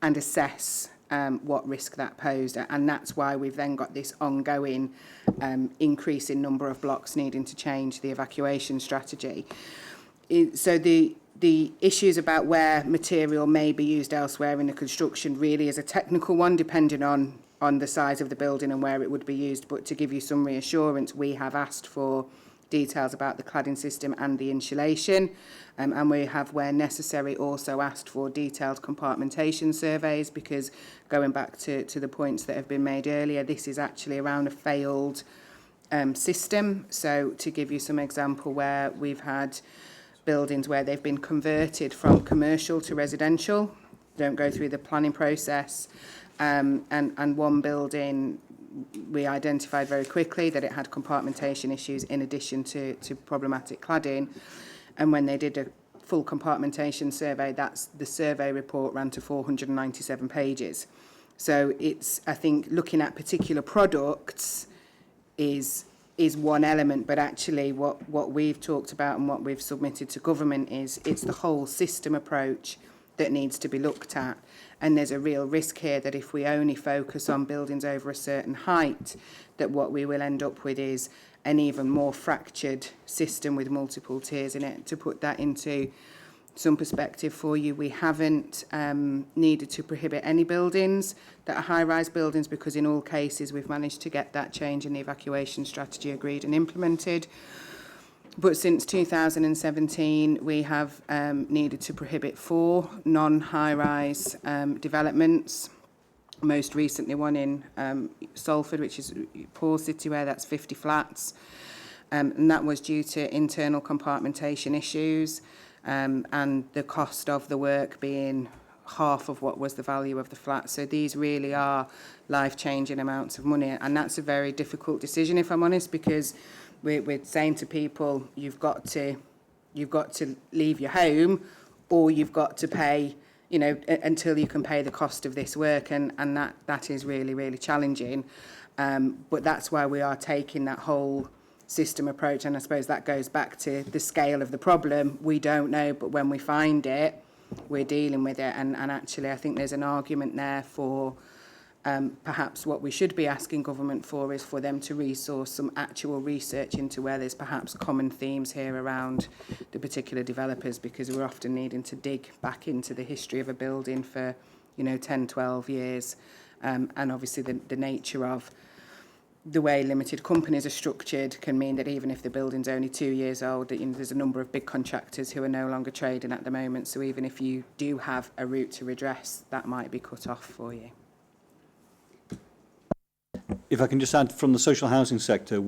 and assess what risk that posed, and that's why we've then got this ongoing increase in number of blocks needing to change the evacuation strategy. So the issues about where material may be used elsewhere in the construction really is a technical one, depending on the size of the building and where it would be used. But to give you some reassurance, we have asked for details about the cladding system and the insulation, and we have, where necessary, also asked for detailed compartmentation surveys, because going back to the points that have been made earlier, this is actually around a failed system. So to give you some example, where we've had buildings where they've been converted from commercial to residential, don't go through the planning process, and one building we identified very quickly that it had compartmentation issues in addition to problematic cladding, and when they did a full compartmentation survey, the survey report ran to 497 pages. So it's, I think, looking at particular products is one element, but actually what we've talked about and what we've submitted to government is it's the whole system approach that needs to be looked at. And there's a real risk here that if we only focus on buildings over a certain height, that what we will end up with is an even more fractured system with multiple tiers in it. To put that into some perspective for you, we haven't needed to prohibit any buildings that are high-rise buildings, because in all cases we've managed to get that change in the evacuation strategy agreed and implemented. But since 2017, we have needed to prohibit 4 non-high-rise developments. Most recently one in Salford, which is Poor City, where that's 50 flats. And that was due to internal compartmentation issues and the cost of the work being half of what was the value of the flat. So these really are life-changing amounts of money. And that's a very difficult decision, if I'm honest, because we're saying to people, you've got to leave your home, or you've got to pay, you know, until you can pay the cost of this work, and that is really, really challenging. But that's why we are taking that whole system approach, and I suppose that goes back to the scale of the problem. We don't know, but when we find it, we're dealing with it, and actually I think there's an argument there for perhaps what we should be asking government for is for them to resource some actual research into where there's perhaps common themes here around the particular developers, because we're often needing to dig back into the history of a building for, 10, 12 years. And obviously the nature of the way limited companies are structured can mean that even if the building's only 2 years old, that, there's a number of big contractors who are no longer trading at the moment. So even if you do have a route to redress, that might be cut off for you. If I can just add, from the social housing sector,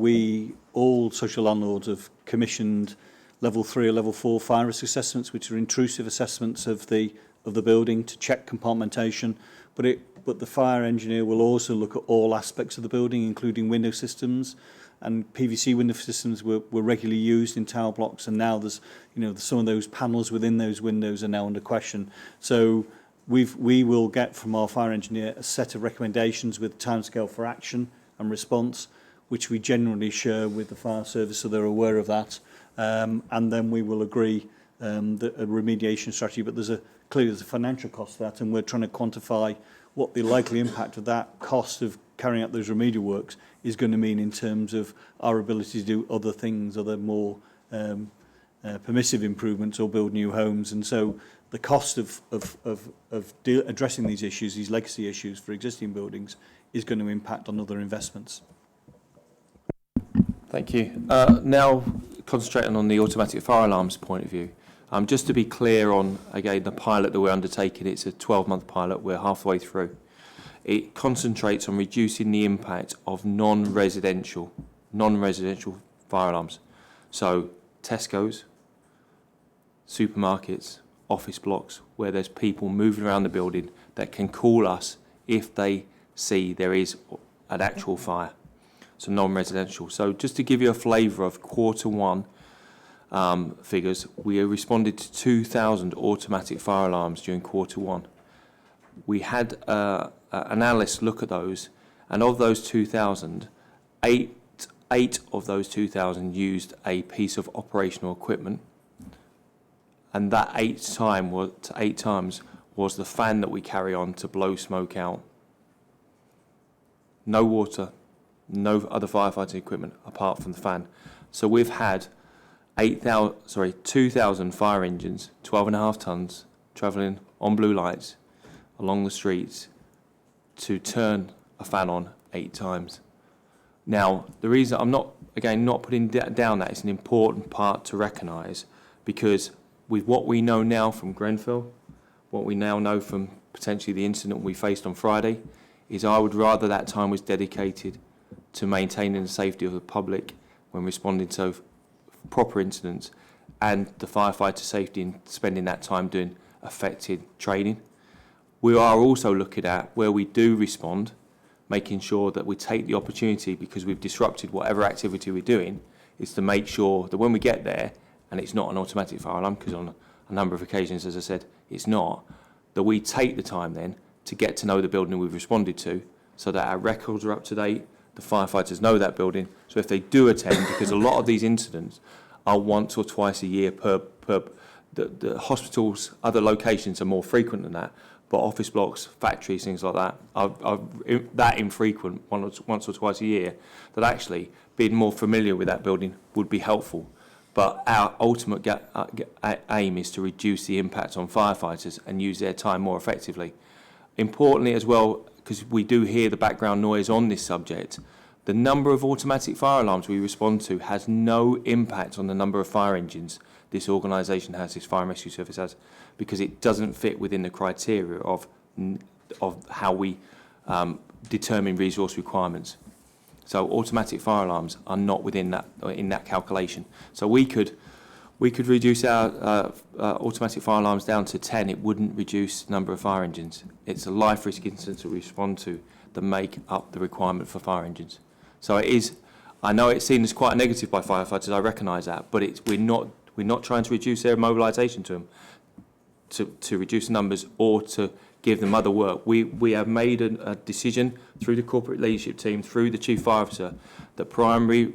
all social landlords have commissioned level 3 or level 4 fire risk assessments, which are intrusive assessments of the building to check compartmentation. But the fire engineer will also look at all aspects of the building, including window systems, and PVC window systems were regularly used in tower blocks, and now there's some of those panels within those windows are now under question. So we will get from our fire engineer a set of recommendations with timescale for action and response, which we generally share with the fire service so they're aware of that. And then we will agree a remediation strategy. But clearly there's a financial cost to that, and we're trying to quantify what the likely impact of that cost of carrying out those remedial works is going to mean in terms of our ability to do other things, other more permissive improvements or build new homes. And so the cost of addressing these issues, these legacy issues for existing buildings, is going to impact on other investments. Thank you. Now, concentrating on the automatic fire alarms point of view, just to be clear on, again, the pilot that we're undertaking, it's a 12-month pilot, we're halfway through. It concentrates on reducing the impact of non-residential fire alarms. So Tesco's, supermarkets, office blocks, where there's people moving around the building that can call us if they see there is an actual fire, so non-residential. So just to give you a flavour of Q1 figures, we responded to 2,000 automatic fire alarms during Q1. We had an analyst look at those, and of those 2,000, eight of those 2,000 used a piece of operational equipment, and that eight times was the fan that we carry on to blow smoke out. No water, no other firefighting equipment apart from the fan. So we've had 2,000 fire engines, 12.5 tons, travelling on blue lights along the streets to turn a fan on 8 times. Now, the reason I'm not putting down that, it's an important part to recognise, because with what we know now from Grenfell, what we now know from potentially the incident we faced on Friday, is I would rather that time was dedicated to maintaining the safety of the public when responding to proper incidents, and the firefighter safety in spending that time doing effective training. We are also looking at where we do respond, making sure that we take the opportunity, because we've disrupted whatever activity we're doing, is to make sure that when we get there, and it's not an automatic fire alarm, because on a number of occasions, as I said, it's not, that we take the time then to get to know the building we've responded to, so that our records are up to date, the firefighters know that building, so if they do attend, because a lot of these incidents are once or twice a year per the hospitals, other locations are more frequent than that, but office blocks, factories, things like that are that infrequent, once or twice a year, that actually being more familiar with that building would be helpful. But our ultimate aim is to reduce the impact on firefighters and use their time more effectively. Importantly as well, because we do hear the background noise on this subject, the number of automatic fire alarms we respond to has no impact on the number of fire engines this organisation has, this fire and rescue service has, because it doesn't fit within the criteria of how we determine resource requirements. So automatic fire alarms are not within that, in that calculation. So we could reduce our automatic fire alarms down to 10. It wouldn't reduce the number of fire engines. It's a life risk incident that we respond to that make up the requirement for fire engines. So it is. I know it's seen as quite a negative by firefighters. I recognise that, but we're not trying to reduce their mobilisation to them, to reduce the numbers or to give them other work. We have made a decision through the corporate leadership team, through the chief fire officer, that primary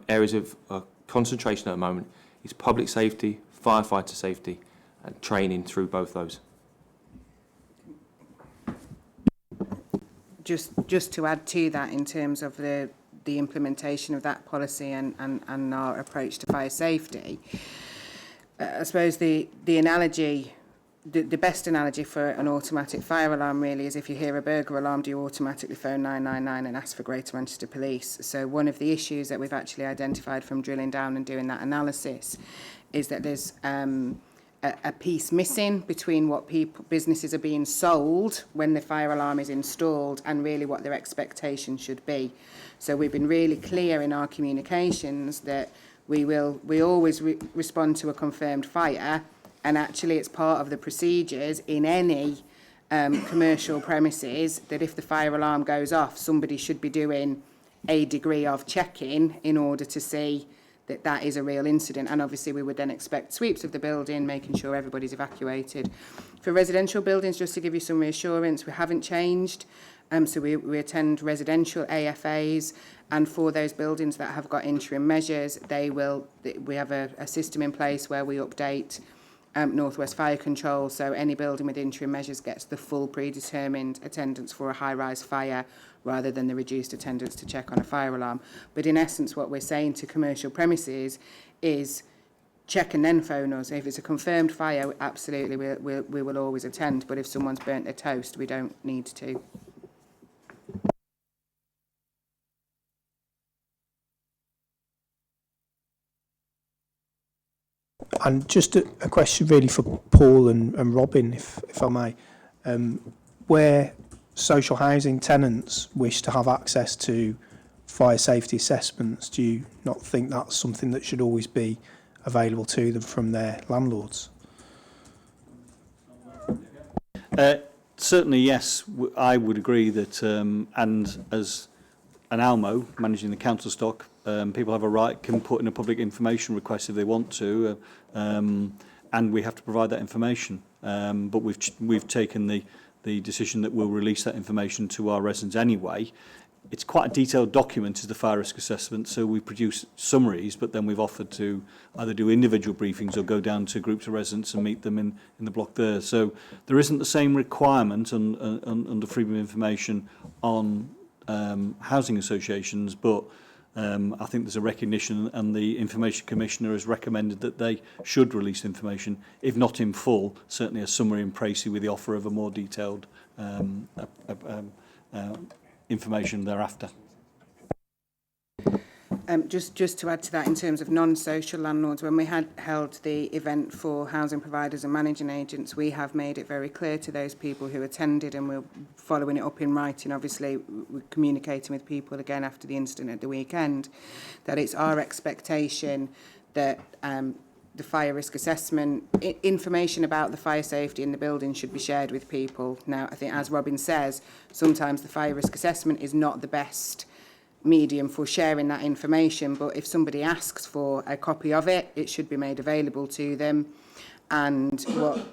areas of concentration at the moment is public safety, firefighter safety, and training through both those. Just to add to that, in terms of the implementation of that policy and our approach to fire safety, I suppose the analogy, the best analogy for an automatic fire alarm really is if you hear a burglar alarm, do you automatically phone 999 and ask for Greater Manchester Police? So one of the issues that we've actually identified from drilling down and doing that analysis is that there's a piece missing between what businesses are being sold when the fire alarm is installed and really what their expectation should be. So we've been really clear in our communications that we always respond to a confirmed fire, and actually it's part of the procedures in any commercial premises that if the fire alarm goes off, somebody should be doing a degree of checking in order to see that that is a real incident. And obviously we would then expect sweeps of the building, making sure everybody's evacuated. For residential buildings, just to give you some reassurance, we haven't changed. So we attend residential AFAs, and for those buildings that have got interim measures, we have a system in place where we update North West Fire Control, so any building with interim measures gets the full predetermined attendance for a high-rise fire rather than the reduced attendance to check on a fire alarm. But in essence, what we're saying to commercial premises is check and then phone us. If it's a confirmed fire, absolutely, we will always attend, but if someone's burnt their toast, we don't need to. And just a question really for Paul and Robin, if I may. Where social housing tenants wish to have access to fire safety assessments, do you not think that's something that should always be available to them from their landlords? Certainly, yes, I would agree that, and as an ALMO, managing the council stock, people have a right, can put in a public information request if they want to, and we have to provide that information. But we've taken the decision that we'll release that information to our residents anyway. It's quite a detailed document, is the fire risk assessment, so we produce summaries, but then we've offered to either do individual briefings or go down to groups of residents and meet them in the block there. So there isn't the same requirement under freedom of information on housing associations, but I think there's a recognition, and the Information Commissioner has recommended that they should release information, if not in full, certainly a summary and précis with the offer of a more detailed information thereafter. Just to add to that, in terms of non-social landlords, when we held the event for housing providers and managing agents, we have made it very clear to those people who attended, and we're following it up in writing. Obviously, we're communicating with people again after the incident at the weekend, that it's our expectation that the fire risk assessment, information about the fire safety in the building should be shared with people. Now, I think, as Robin says, sometimes the fire risk assessment is not the best medium for sharing that information, but if somebody asks for a copy of it, it should be made available to them. And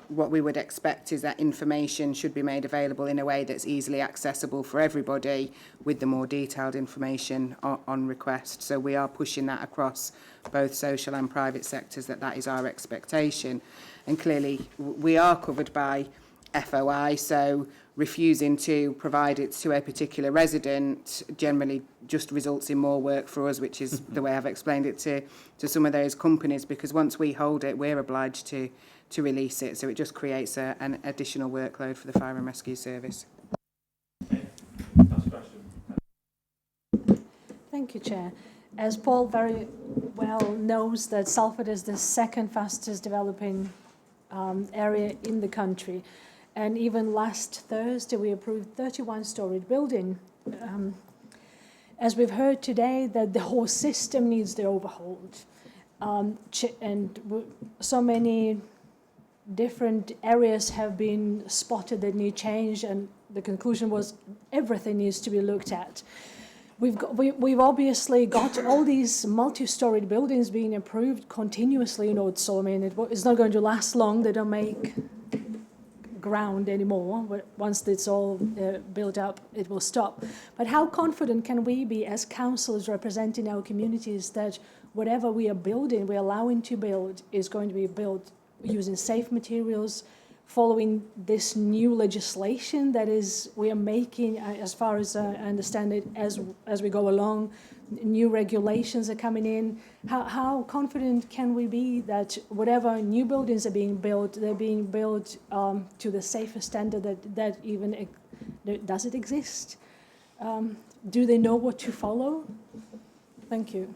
what we would expect is that information should be made available in a way that's easily accessible for everybody, with the more detailed information on request. So we are pushing that across both social and private sectors, that is our expectation. And clearly we are covered by FOI, so refusing to provide it to a particular resident generally just results in more work for us, which is the way I've explained it to some of those companies, because once we hold it, we're obliged to release it. So it just creates an additional workload for the fire and rescue service. Thank you, Chair. As Paul very well knows, that Salford is the second fastest developing area in the country. And even last Thursday, we approved 31-storey building. As we've heard today, that the whole system needs the overhaul. And so many different areas have been spotted that need change, and the conclusion was everything needs to be looked at. We've obviously got all these multi-storied buildings being approved continuously, so I mean, it's not going to last long. They don't make ground anymore, but once it's all built up, it will stop. But how confident can we be as councillors representing our communities that whatever we are building, we're allowing to build, is going to be built using safe materials, following this new legislation that is we are making, as far as I understand it, as we go along, new regulations are coming in. How confident can we be that whatever new buildings are being built, they're being built to the safest standard that even does it exist? Do they know what to follow? Thank you.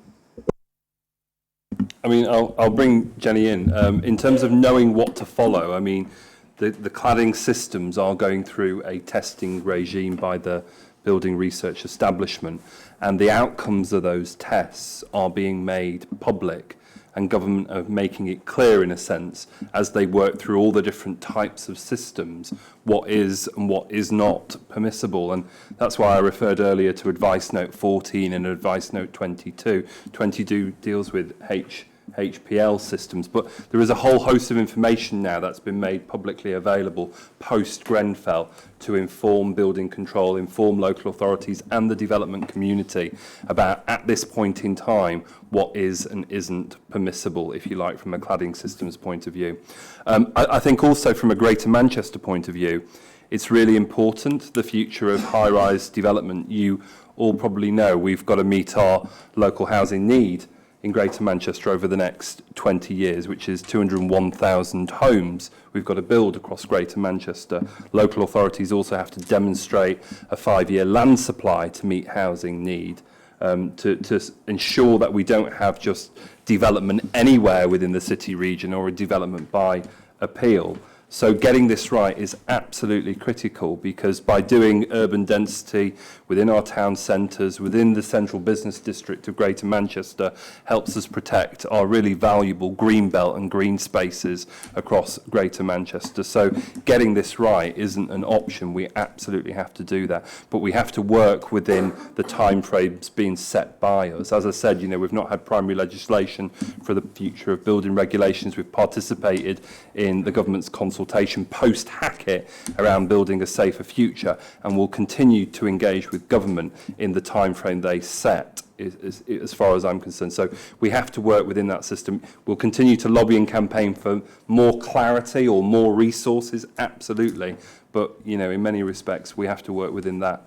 I mean, I'll bring Jenny in. In terms of knowing what to follow, I mean, the cladding systems are going through a testing regime by the Building Research Establishment, and the outcomes of those tests are being made public, and government are making it clear, in a sense, as they work through all the different types of systems, what is and what is not permissible. And that's why I referred earlier to Advice Note 14 and Advice Note 22. 22 deals with HPL systems, but there is a whole host of information now that's been made publicly available post Grenfell to inform building control, inform local authorities and the development community about, at this point in time, what is and isn't permissible, if you like, from a cladding systems point of view. I think also from a Greater Manchester point of view, it's really important, the future of high-rise development. You all probably know we've got to meet our local housing need in Greater Manchester over the next 20 years, which is 201,000 homes we've got to build across Greater Manchester. Local authorities also have to demonstrate a 5-year land supply to meet housing need, to ensure that we don't have just development anywhere within the city region or a development by appeal. So getting this right is absolutely critical, because by doing urban density within our town centres, within the central business district of Greater Manchester, helps us protect our really valuable green belt and green spaces across Greater Manchester. So getting this right isn't an option. We absolutely have to do that. But we have to work within the timeframes being set by us. As I said, you know, we've not had primary legislation for the future of building regulations. We've participated in the government's consultation post-Hackett around building a safer future, and will continue to engage with government in the timeframe they set, as far as I'm concerned. So we have to work within that system. We'll continue to lobby and campaign for more clarity or more resources, absolutely. But, you know, in many respects, we have to work within that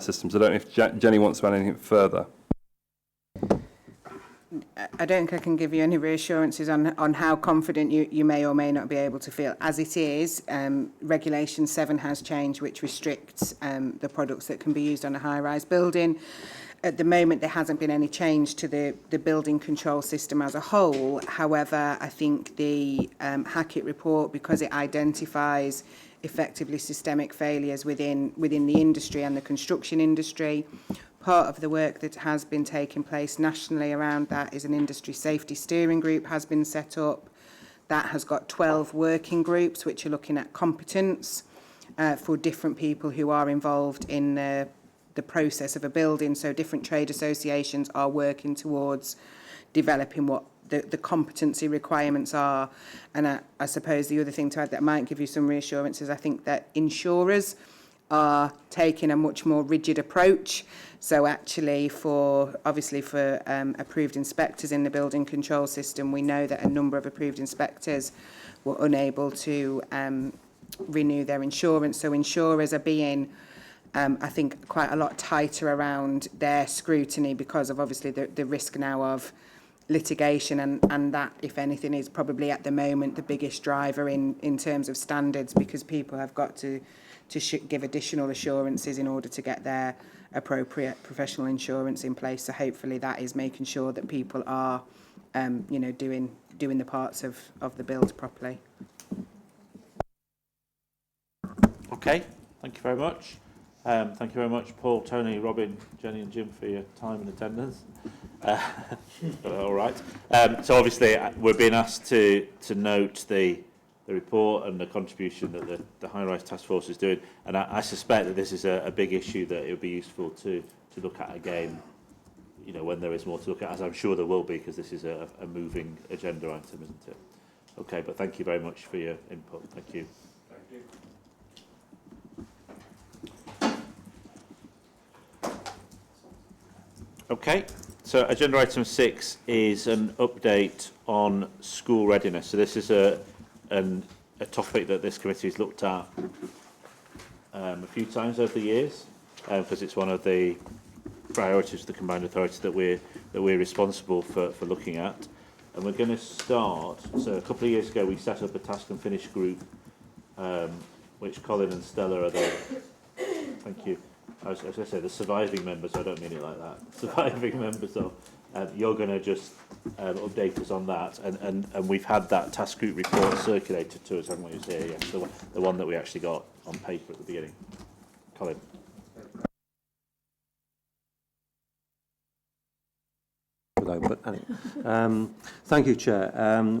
system. So I don't know if Jenny wants to add anything further. I don't think I can give you any reassurances on how confident you may or may not be able to feel. As it is, Regulation 7 has changed, which restricts the products that can be used on a high-rise building. At the moment, there hasn't been any change to the building control system as a whole. However, I think the Hackett report, because it identifies effectively systemic failures within the industry and the construction industry, part of the work that has been taking place nationally around that is an industry safety steering group has been set up. That has got 12 working groups which are looking at competence for different people who are involved in the process of a building. So different trade associations are working towards developing what the competency requirements are. And I suppose the other thing to add that might give you some reassurance is I think that insurers are taking a much more rigid approach. So actually for approved inspectors in the building control system, we know that a number of approved inspectors were unable to renew their insurance. So insurers are being, I think, quite a lot tighter around their scrutiny because of obviously the risk now of litigation, and that, if anything, is probably at the moment the biggest driver in terms of standards, because people have got to give additional assurances in order to get their appropriate professional insurance in place. So hopefully that is making sure that people are, doing the parts of the build properly. Okay, thank you very much. Thank you very much, Paul, Tony, Robin, Jenny and Jim, for your time and attendance. All right. So obviously we're being asked to note the report and the contribution that the High Rise Task Force is doing, and I suspect that this is a big issue that it would be useful to look at again, you know, when there is more to look at, as I'm sure there will be, because this is a moving agenda item, isn't it? Okay, but thank you very much for your input. Thank you. Thank you. Okay, so agenda item 6 is an update on school readiness. So this is a topic that this committee has looked at a few times over the years, because it's one of the priorities of the combined authority that we're responsible for looking at. And we're going to start. So a couple of years ago, we set up a task and finish group, which Colin and Stella are the. Thank you. I was going to say the surviving members. I don't mean it like that. Surviving members of. You're going to just update us on that, and we've had that task group report circulated to us, haven't we? It's here, yes, the one that we actually got on paper at the beginning. Colin. Thank you, Chair.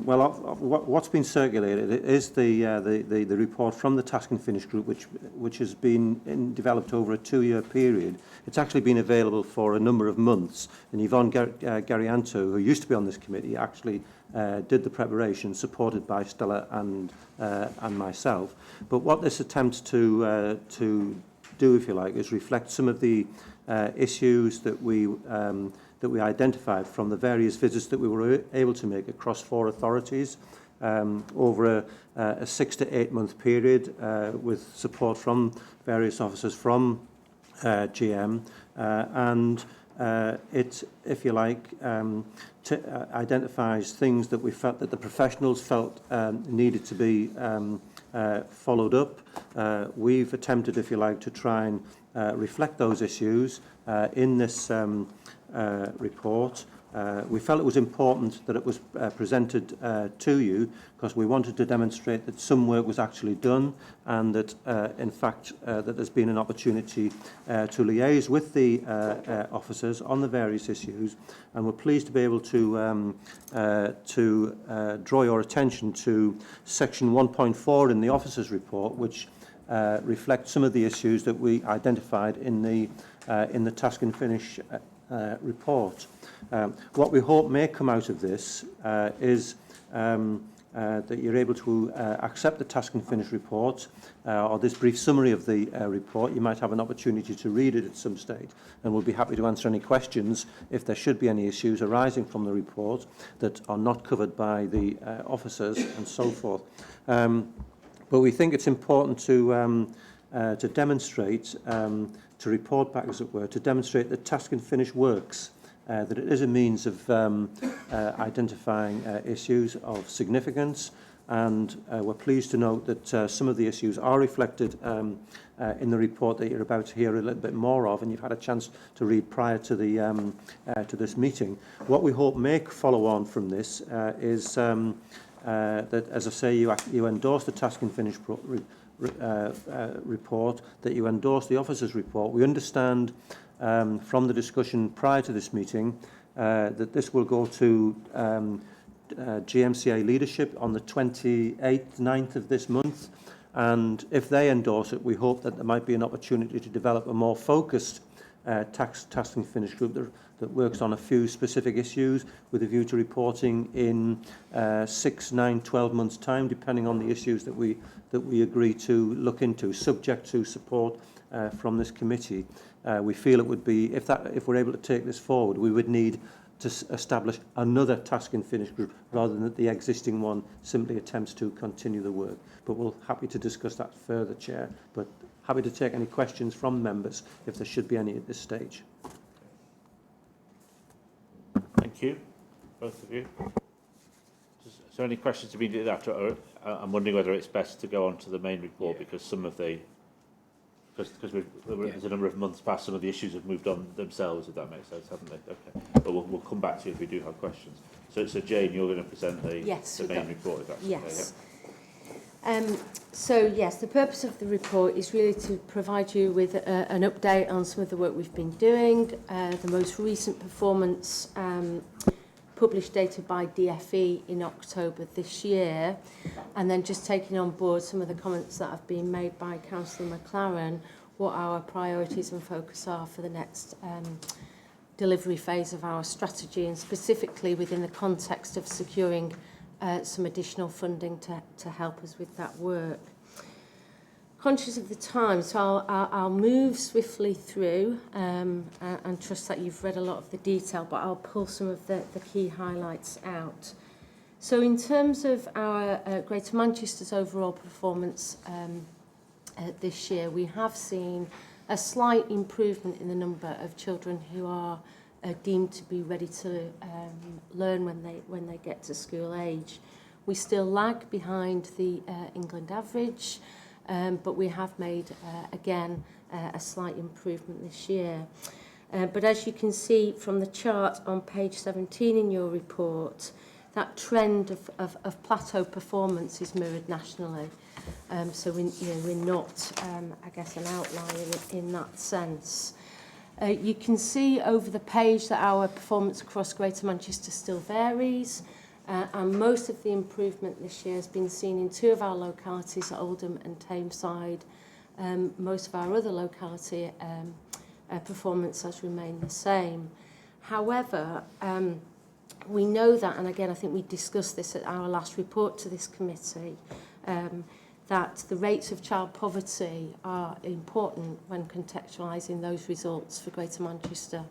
Well, what's been circulated is the report from the Task and Finish Group, which has been developed over a 2-year period. It's actually been available for a number of months, and Yvonne Garianto, who used to be on this committee, actually did the preparation, supported by Stella and myself. But what this attempts to do, if you like, is reflect some of the issues that we identified from the various visits that we were able to make across 4 authorities over a 6 to 8 month period, with support from various officers from GM, and it, if you like, identifies things that we felt that the professionals felt needed to be followed up. We've attempted, if you like, to try and reflect those issues in this report, We felt it was important that it was presented to you because we wanted to demonstrate that some work was actually done and that, in fact, that there's been an opportunity to liaise with the officers on the various issues, and we're pleased to be able to draw your attention to section 1.4 in the officers' report, which reflects some of the issues that we identified in the task and finish report. What we hope may come out of this is that you're able to accept the task and finish report or this brief summary of the report. You might have an opportunity to read it at some stage, and we'll be happy to answer any questions if there should be any issues arising from the report that are not covered by the officers and so forth. But we think it's important to demonstrate, to report back, as it were, to demonstrate that task and finish works, that it is a means of identifying issues of significance, and we're pleased to note that some of the issues are reflected in the report that you're about to hear a little bit more of, and you've had a chance to read prior to the to this meeting. What we hope may follow on from this is that, as I say, you endorse the task and finish report, that you endorse the officers' report. We understand from the discussion prior to this meeting that this will go to GMCA leadership on the 28th, 9th of this month, and if they endorse it, we hope that there might be an opportunity to develop a more focused task and finish group that works on a few specific issues with a view to reporting in 6, 9, 12 months' time, depending on the issues that we agree to look into, subject to support from this committee. We feel it would be, if we're able to take this forward, we would need to establish another task and finish group rather than that the existing one simply attempts to continue the work. But we're happy to discuss that further, Chair. But happy to take any questions from members if there should be any at this stage. Thank you, both of you. So any questions immediately after? Or, I'm wondering whether it's best to go on to the main report because some of the, because there's a number of months past, some of the issues have moved on themselves, if that makes sense, haven't they? Okay, but we'll come back to you if we do have questions. So Jane, you're going to present the main report, if that's okay. Yeah? So yes, the purpose of the report is really to provide you with an update on some of the work we've been doing, the most recent performance published data by DFE in October this year, and then just taking on board some of the comments that have been made by Councillor McLaren, what our priorities and focus are for the next delivery phase of our strategy, and specifically within the context of securing some additional funding to help us with that work. Conscious of the time, so I'll move swiftly through and trust that you've read a lot of the detail, but I'll pull some of the key highlights out. So in terms of our Greater Manchester's overall performance this year, we have seen a slight improvement in the number of children who are deemed to be ready to learn when they get to school age. We still lag behind the England average, but we have made, again, a slight improvement this year. But as you can see from the chart on page 17 in your report, that trend of plateau performance is mirrored nationally. So we're not, I guess, an outlier in that sense. You can see over the page that our performance across Greater Manchester still varies, and most of the improvement this year has been seen in two of our localities, Oldham and Tameside. Most of our other locality performance has remained the same. However, we know that, and again I think we discussed this at our last report to this committee, that the rates of child poverty are important when contextualising those results for Greater Manchester.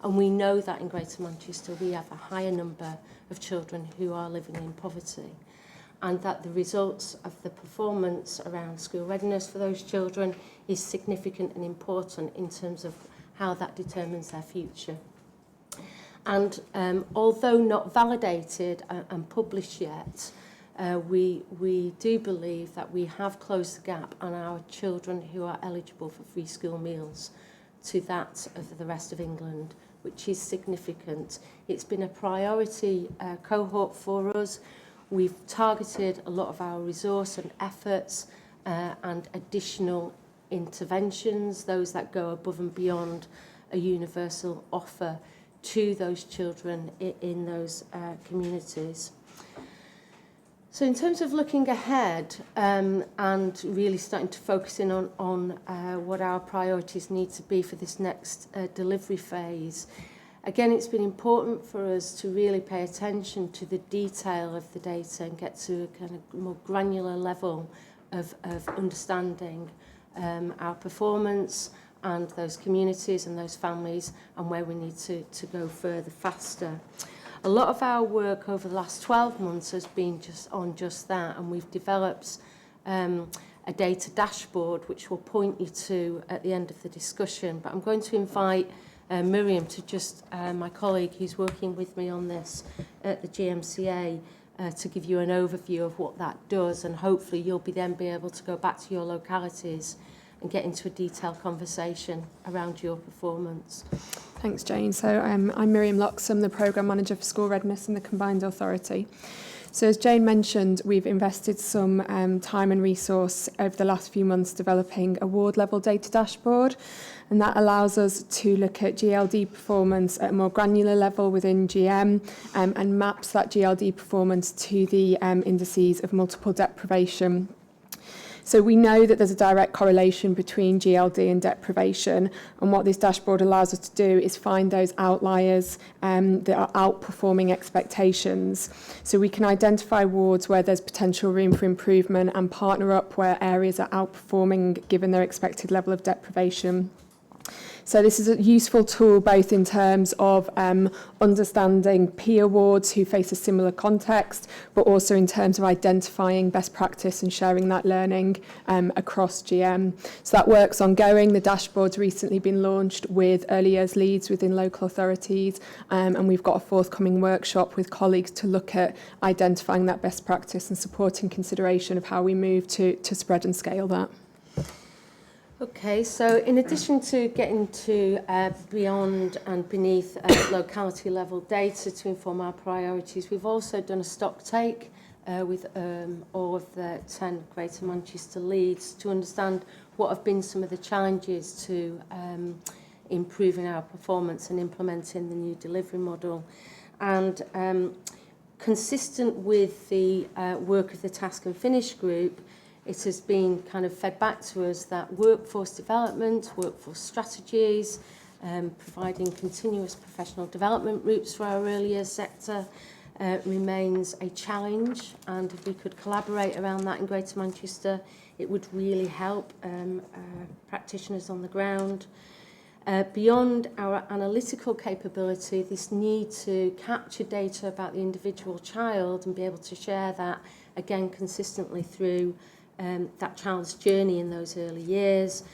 And we know that in Greater Manchester we have a higher number of children who are living in poverty, and that the results of the performance around school readiness for those children is significant and important in terms of how that determines their future. And although not validated and published yet, we do believe that we have closed the gap on our children who are eligible for free school meals to that of the rest of England which is significant. It's been a priority cohort for us. We've targeted a lot of our resource and efforts and additional interventions, those that go above and beyond a universal offer to those children in those communities. So in terms of looking ahead and really starting to focus in on what our priorities need to be for this next delivery phase, again, it's been important for us to really pay attention to the detail of the data and get to a kind of more granular level of understanding our performance and those communities and those families and where we need to go further faster. A lot of our work over the last 12 months has been just that, and we've developed a data dashboard which we'll point you to at the end of the discussion. But I'm going to invite Miriam to just, my colleague who's working with me on this at the GMCA, to give you an overview of what that does, and hopefully you'll then be able to go back to your localities and get into a detailed conversation around your performance. Thanks, Jane. So I'm Miriam Locks. I'm the Programme Manager for School Readiness in the Combined Authority. So as Jane mentioned, we've invested some time and resource over the last few months developing a ward-level data dashboard, and that allows us to look at GLD performance at a more granular level within GM and maps that GLD performance to the indices of multiple deprivation. So we know that there's a direct correlation between GLD and deprivation, and what this dashboard allows us to do is find those outliers that are outperforming expectations. So we can identify wards where there's potential room for improvement and partner up where areas are outperforming given their expected level of deprivation. So this is a useful tool both in terms of understanding peer wards who face a similar context, but also in terms of identifying best practice and sharing that learning across GM. So that work's ongoing. The dashboard's recently been launched with early years leads within local authorities, and we've got a forthcoming workshop with colleagues to look at identifying that best practice and supporting consideration of how we move to spread and scale that. Okay, so in addition to getting to beyond and beneath locality level data to inform our priorities, we've also done a stock take with all of the 10 Greater Manchester leads to understand what have been some of the challenges to improving our performance and implementing the new delivery model. And consistent with the work of the Task and Finish group, it has been kind of fed back to us that workforce development, workforce strategies, providing continuous professional development routes for our early years sector remains a challenge, and if we could collaborate around that in Greater Manchester, it would really help practitioners on the ground. Beyond our analytical capability, this need to capture data about the individual child and be able to share that again consistently through that child's journey in those early years,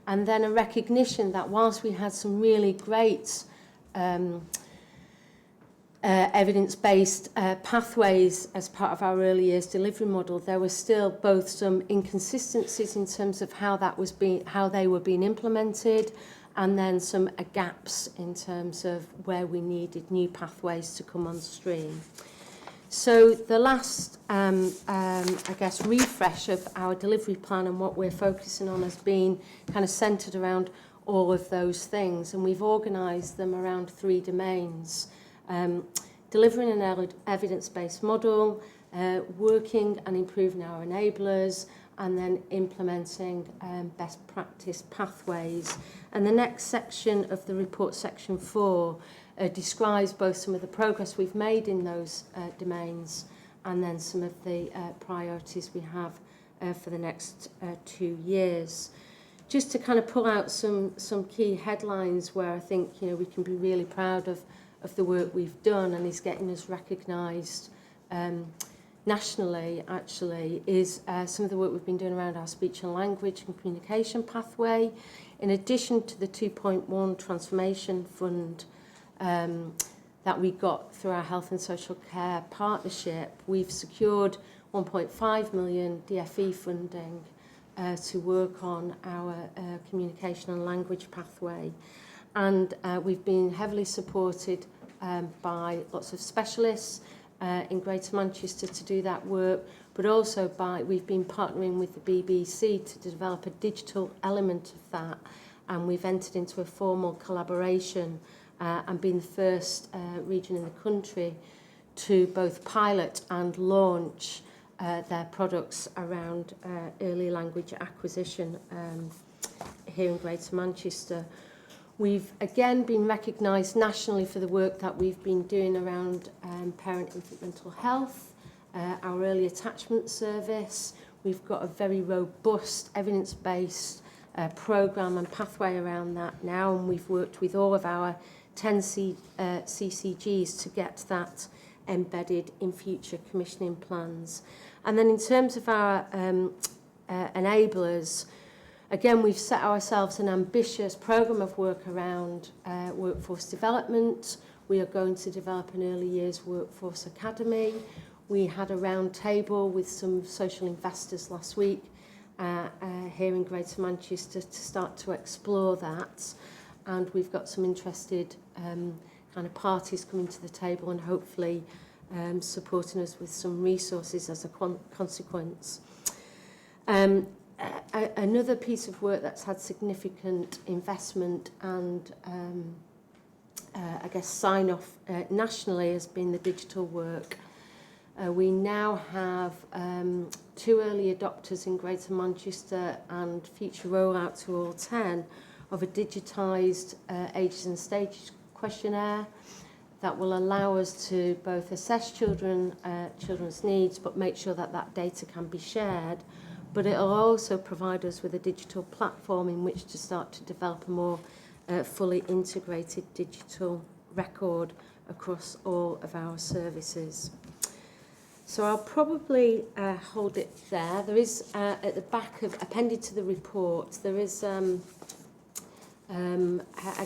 and then a recognition that whilst we had some really great evidence-based pathways as part of our early years delivery model, there were still both some inconsistencies in terms of how they were being implemented, and then some gaps in terms of where we needed new pathways to come on stream. So the last, I guess, refresh of our delivery plan and what we're focusing on has been kind of centred around all of those things, and we've organised them around 3 domains. Delivering an evidence-based model, working and improving our enablers, and then implementing best practice pathways. And the next section of the report, section 4, describes both some of the progress we've made in those domains and then some of the priorities we have for the next 2 years. Just to kind of pull out some key headlines where I think we can be really proud of the work we've done and is getting us recognised nationally, actually, is some of the work we've been doing around our speech and language and communication pathway. In addition to the 2.1 Transformation Fund that we got through our Health and Social Care Partnership, we've secured 1.5 million DFE funding to work on our communication and language pathway. And we've been heavily supported by lots of specialists in Greater Manchester to do that work, but also we've been partnering with the BBC to develop a digital element of that, and we've entered into a formal collaboration and been the first region in the country to both pilot and launch their products around early language acquisition here in Greater Manchester. We've again been recognised nationally for the work that we've been doing around parent-infant mental health, our early attachment service. We've got a very robust, evidence-based programme and pathway around that now, and we've worked with all of our 10 CCGs to get that embedded in future commissioning plans. And then in terms of our enablers, again, we've set ourselves an ambitious programme of work around workforce development. We are going to develop an early years workforce academy. We had a round table with some social investors last week here in Greater Manchester to start to explore that. And we've got some interested kind of parties coming to the table and hopefully supporting us with some resources as a consequence. Another piece of work that's had significant investment and I guess sign-off nationally has been the digital work. We now have 2 early adopters in Greater Manchester and future rollout to all 10 of a digitised ages and stages questionnaire that will allow us to both assess children's needs but make sure that that data can be shared. But it will also provide us with a digital platform in which to start to develop a more fully integrated digital record across all of our services. So I'll probably hold it there. There is, at the back of, appended to the report, there is, I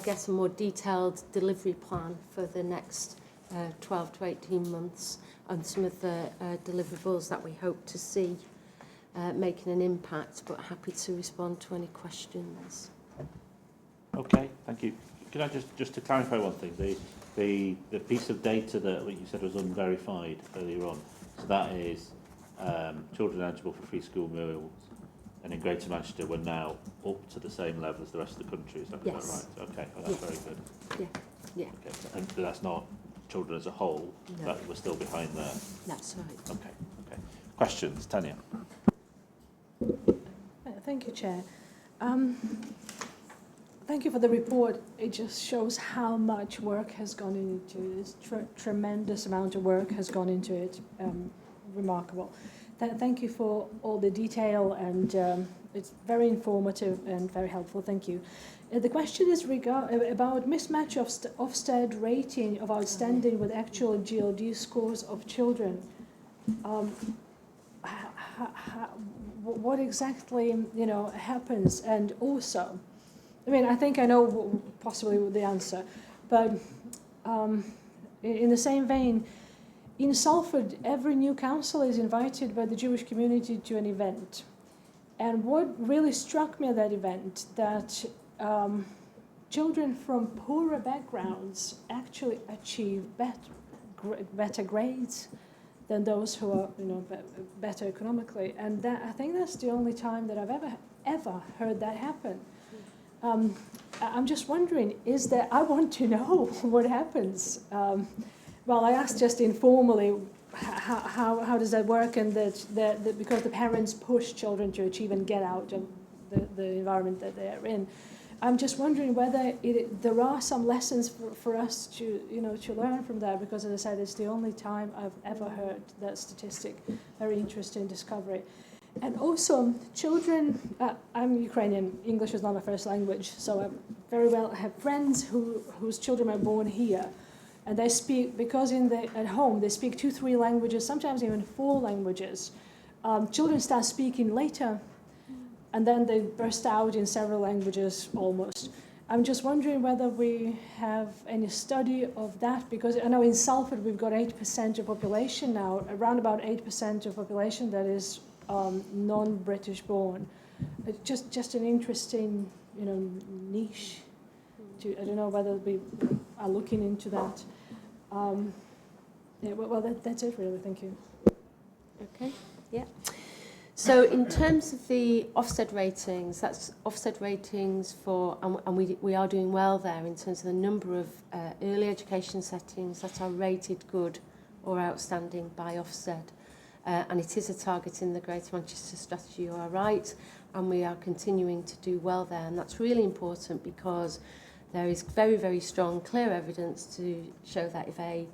guess, a more detailed delivery plan for the next 12 to 18 months and some of the deliverables that we hope to see making an impact, but happy to respond to any questions. Okay, thank you. Can I just to clarify one thing, the piece of data that you said was unverified earlier on, so that is children eligible for free school meals, and in Greater Manchester we're now up to the same level as the rest of the country. Is that Yes. right? Okay, well, that's very good. Yeah. Okay, and that's not children as a whole. No. That we're still behind there. That's right. Okay. Questions, Tanya? Thank you, Chair. Thank you for the report. It just shows how much work has gone into it. Tremendous amount of work has gone into it. Remarkable. Thank you for all the detail, and it's very informative and very helpful. Thank you. The question is about mismatch of Ofsted rating of outstanding with actual GLD scores of children. What exactly happens? And also, I mean, I think I know possibly the answer, but in the same vein, in Salford, every new council is invited by the Jewish community to an event. And what really struck me at that event, that children from poorer backgrounds actually achieve better grades than those who are better economically. And I think that's the only time that I've ever heard that happen. I'm just wondering, I want to know what happens. Well, I asked just informally, how does that work, and that because the parents push children to achieve and get out of the environment that they are in. I'm just wondering whether there are some lessons for us to learn from that, because as I said, it's the only time I've ever heard that statistic. Very interesting discovery. And also, children, I'm Ukrainian, English is not my first language, so I very well have friends whose children are born here. And they speak, because at home they speak 2-3 languages, sometimes even 4 languages. Children start speaking later, and then they burst out in several languages almost. I'm just wondering whether we have any study of that, because I know in Salford we've got 8% of population now, around about 8% of population that is non-British born. Just an interesting, niche I don't know whether we are looking into that. Yeah, well, that's it really. Thank you. Okay, yeah. So in terms of the Ofsted ratings, that's Ofsted ratings for, and we are doing well there in terms of the number of early education settings that are rated good or outstanding by Ofsted. And it is a target in the Greater Manchester Strategy, you are right, and we are continuing to do well there. And that's really important because there is very, very strong, clear evidence to show that if a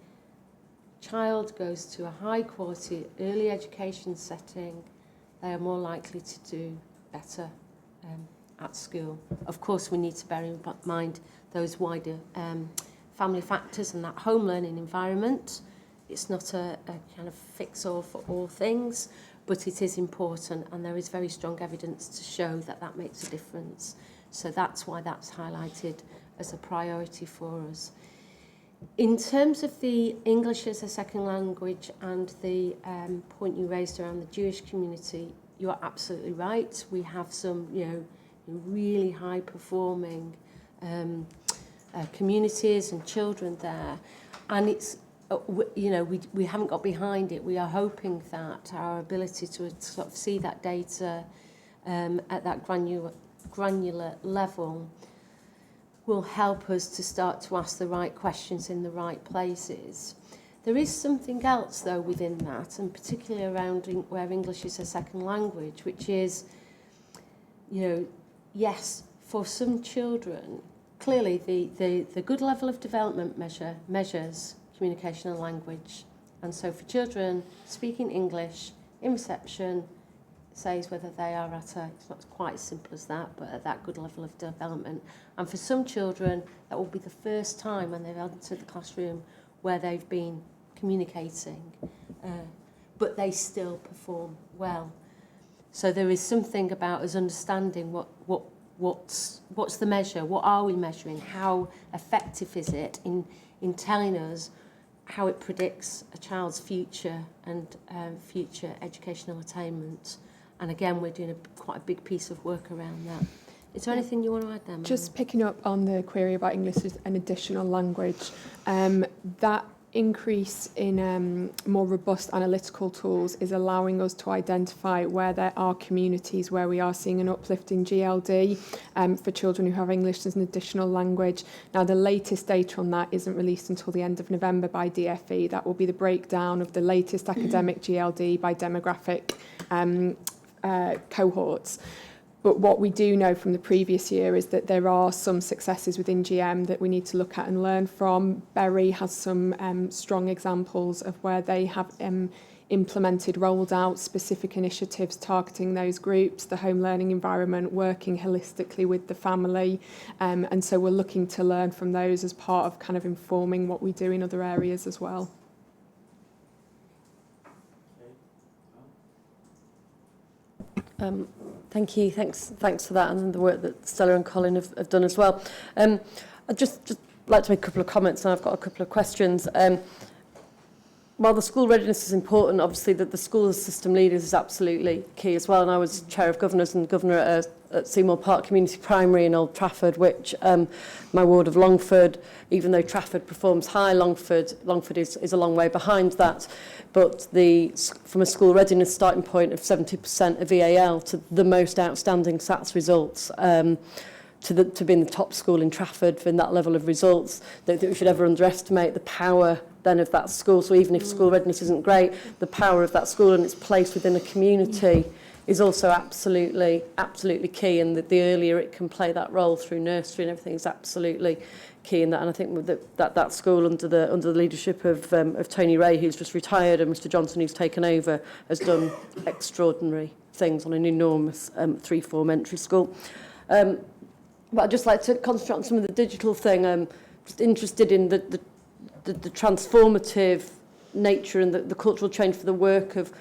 child goes to a high-quality early education setting, they are more likely to do better at school. Of course, we need to bear in mind those wider family factors and that home learning environment. It's not a kind of fix-all for all things, but it is important, and there is very strong evidence to show that that makes a difference. So that's why that's highlighted as a priority for us. In terms of the English as a second language and the point you raised around the Jewish community, you are absolutely right. We have some, really high-performing communities and children there, and it's, we haven't got behind it. We are hoping that our ability to sort of see that data at that granular level will help us to start to ask the right questions in the right places. There is something else, though, within that, and particularly around where English is a second language, which is, yes, for some children, clearly the good level of development measures communication and language. And so for children, speaking English in reception says whether they are at it's not quite as simple as that, but at that good level of development. And for some children, that will be the first time when they've entered the classroom where they've been communicating, but they still perform well. So there is something about us understanding what's the measure, what are we measuring, how effective is it in telling us how it predicts a child's future and future educational attainment. And again, we're doing quite a big piece of work around that. Is there anything you want to add there, Mary? Just picking up on the query about English as an additional language, that increase in more robust analytical tools is allowing us to identify where there are communities where we are seeing an uplift in GLD for children who have English as an additional language. Now, the latest data on that isn't released until the end of November by DFE. That will be the breakdown of the latest academic GLD by demographic cohorts. But what we do know from the previous year is that there are some successes within GM that we need to look at and learn from. Bury has some strong examples of where they have implemented, rolled out specific initiatives targeting those groups, the home learning environment, working holistically with the family. And so we're looking to learn from those as part of kind of informing what we do in other areas as well. Thank you. Thanks for that, and the work that Stella and Colin have done as well. I'd just like to make a couple of comments, and I've got a couple of questions. While the school readiness is important, obviously that the school as system leaders is absolutely key as well. And I was chair of governors and governor at Seymour Park Community Primary in Old Trafford, which my ward of Longford, even though Trafford performs high, Longford is a long way behind that. But from a school readiness starting point of 70% of EAL to the most outstanding SATS results, to being the top school in Trafford in that level of results, don't think we should ever underestimate the power then of that school. So even if school readiness isn't great, the power of that school and its place within a community is also absolutely key, and the earlier it can play that role through nursery and everything is absolutely key in that. And I think that school under the leadership of Tony Ray, who's just retired, and Mr Johnson, who's taken over, has done extraordinary things on an enormous 3-form entry school. But I'd just like to concentrate on some of the digital thing. I'm just interested in the transformative nature and the cultural change for the work of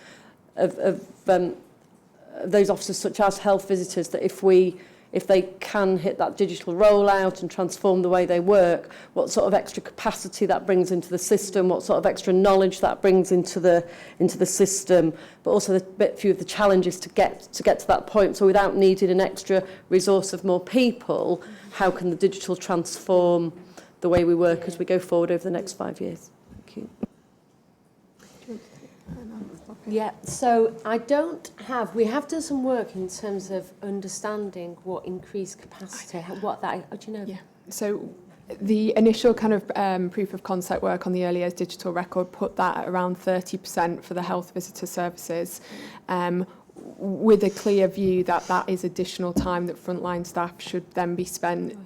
those officers, such as health visitors, that if we if they can hit that digital rollout and transform the way they work, what sort of extra capacity that brings into the system, what sort of extra knowledge that brings into the system, but also a few of the challenges to get to that point. So without needing an extra resource of more people, how can the digital transform the way we work as we go forward over the next 5 years? Thank you. Yeah, so we have done some work in terms of understanding what increased capacity, do you know? Yeah, so the initial kind of proof of concept work on the early years digital record put that at around 30% for the health visitor services, with a clear view that that is additional time that frontline staff should then be spent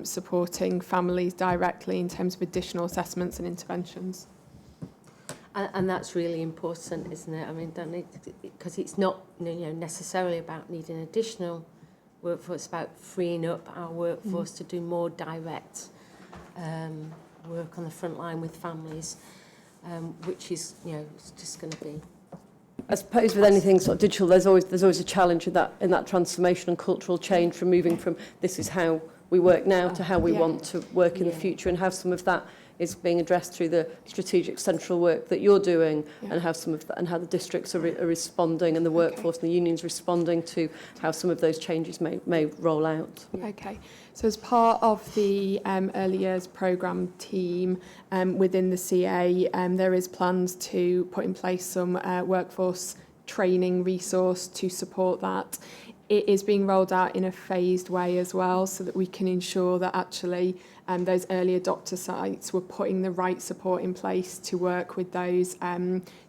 supporting families directly in terms of additional assessments and interventions. And that's really important, isn't it? I mean, because it's not necessarily about needing additional workforce, it's about freeing up our workforce to do more direct work on the front line with families, which is, it's just going to be. I suppose with anything sort of digital, there's always a challenge in that transformation and cultural change, from moving from this is how we work now to how we want to work in the future, and how some of that is being addressed through the strategic central work that you're doing, and how some of that, and how the districts are responding, and the workforce and the unions responding to how some of those changes may roll out. Okay, so as part of the early years programme team within the CA, there is plans to put in place some workforce training resource to support that. It is being rolled out in a phased way as well, so that we can ensure that actually those early adopter sites were putting the right support in place to work with those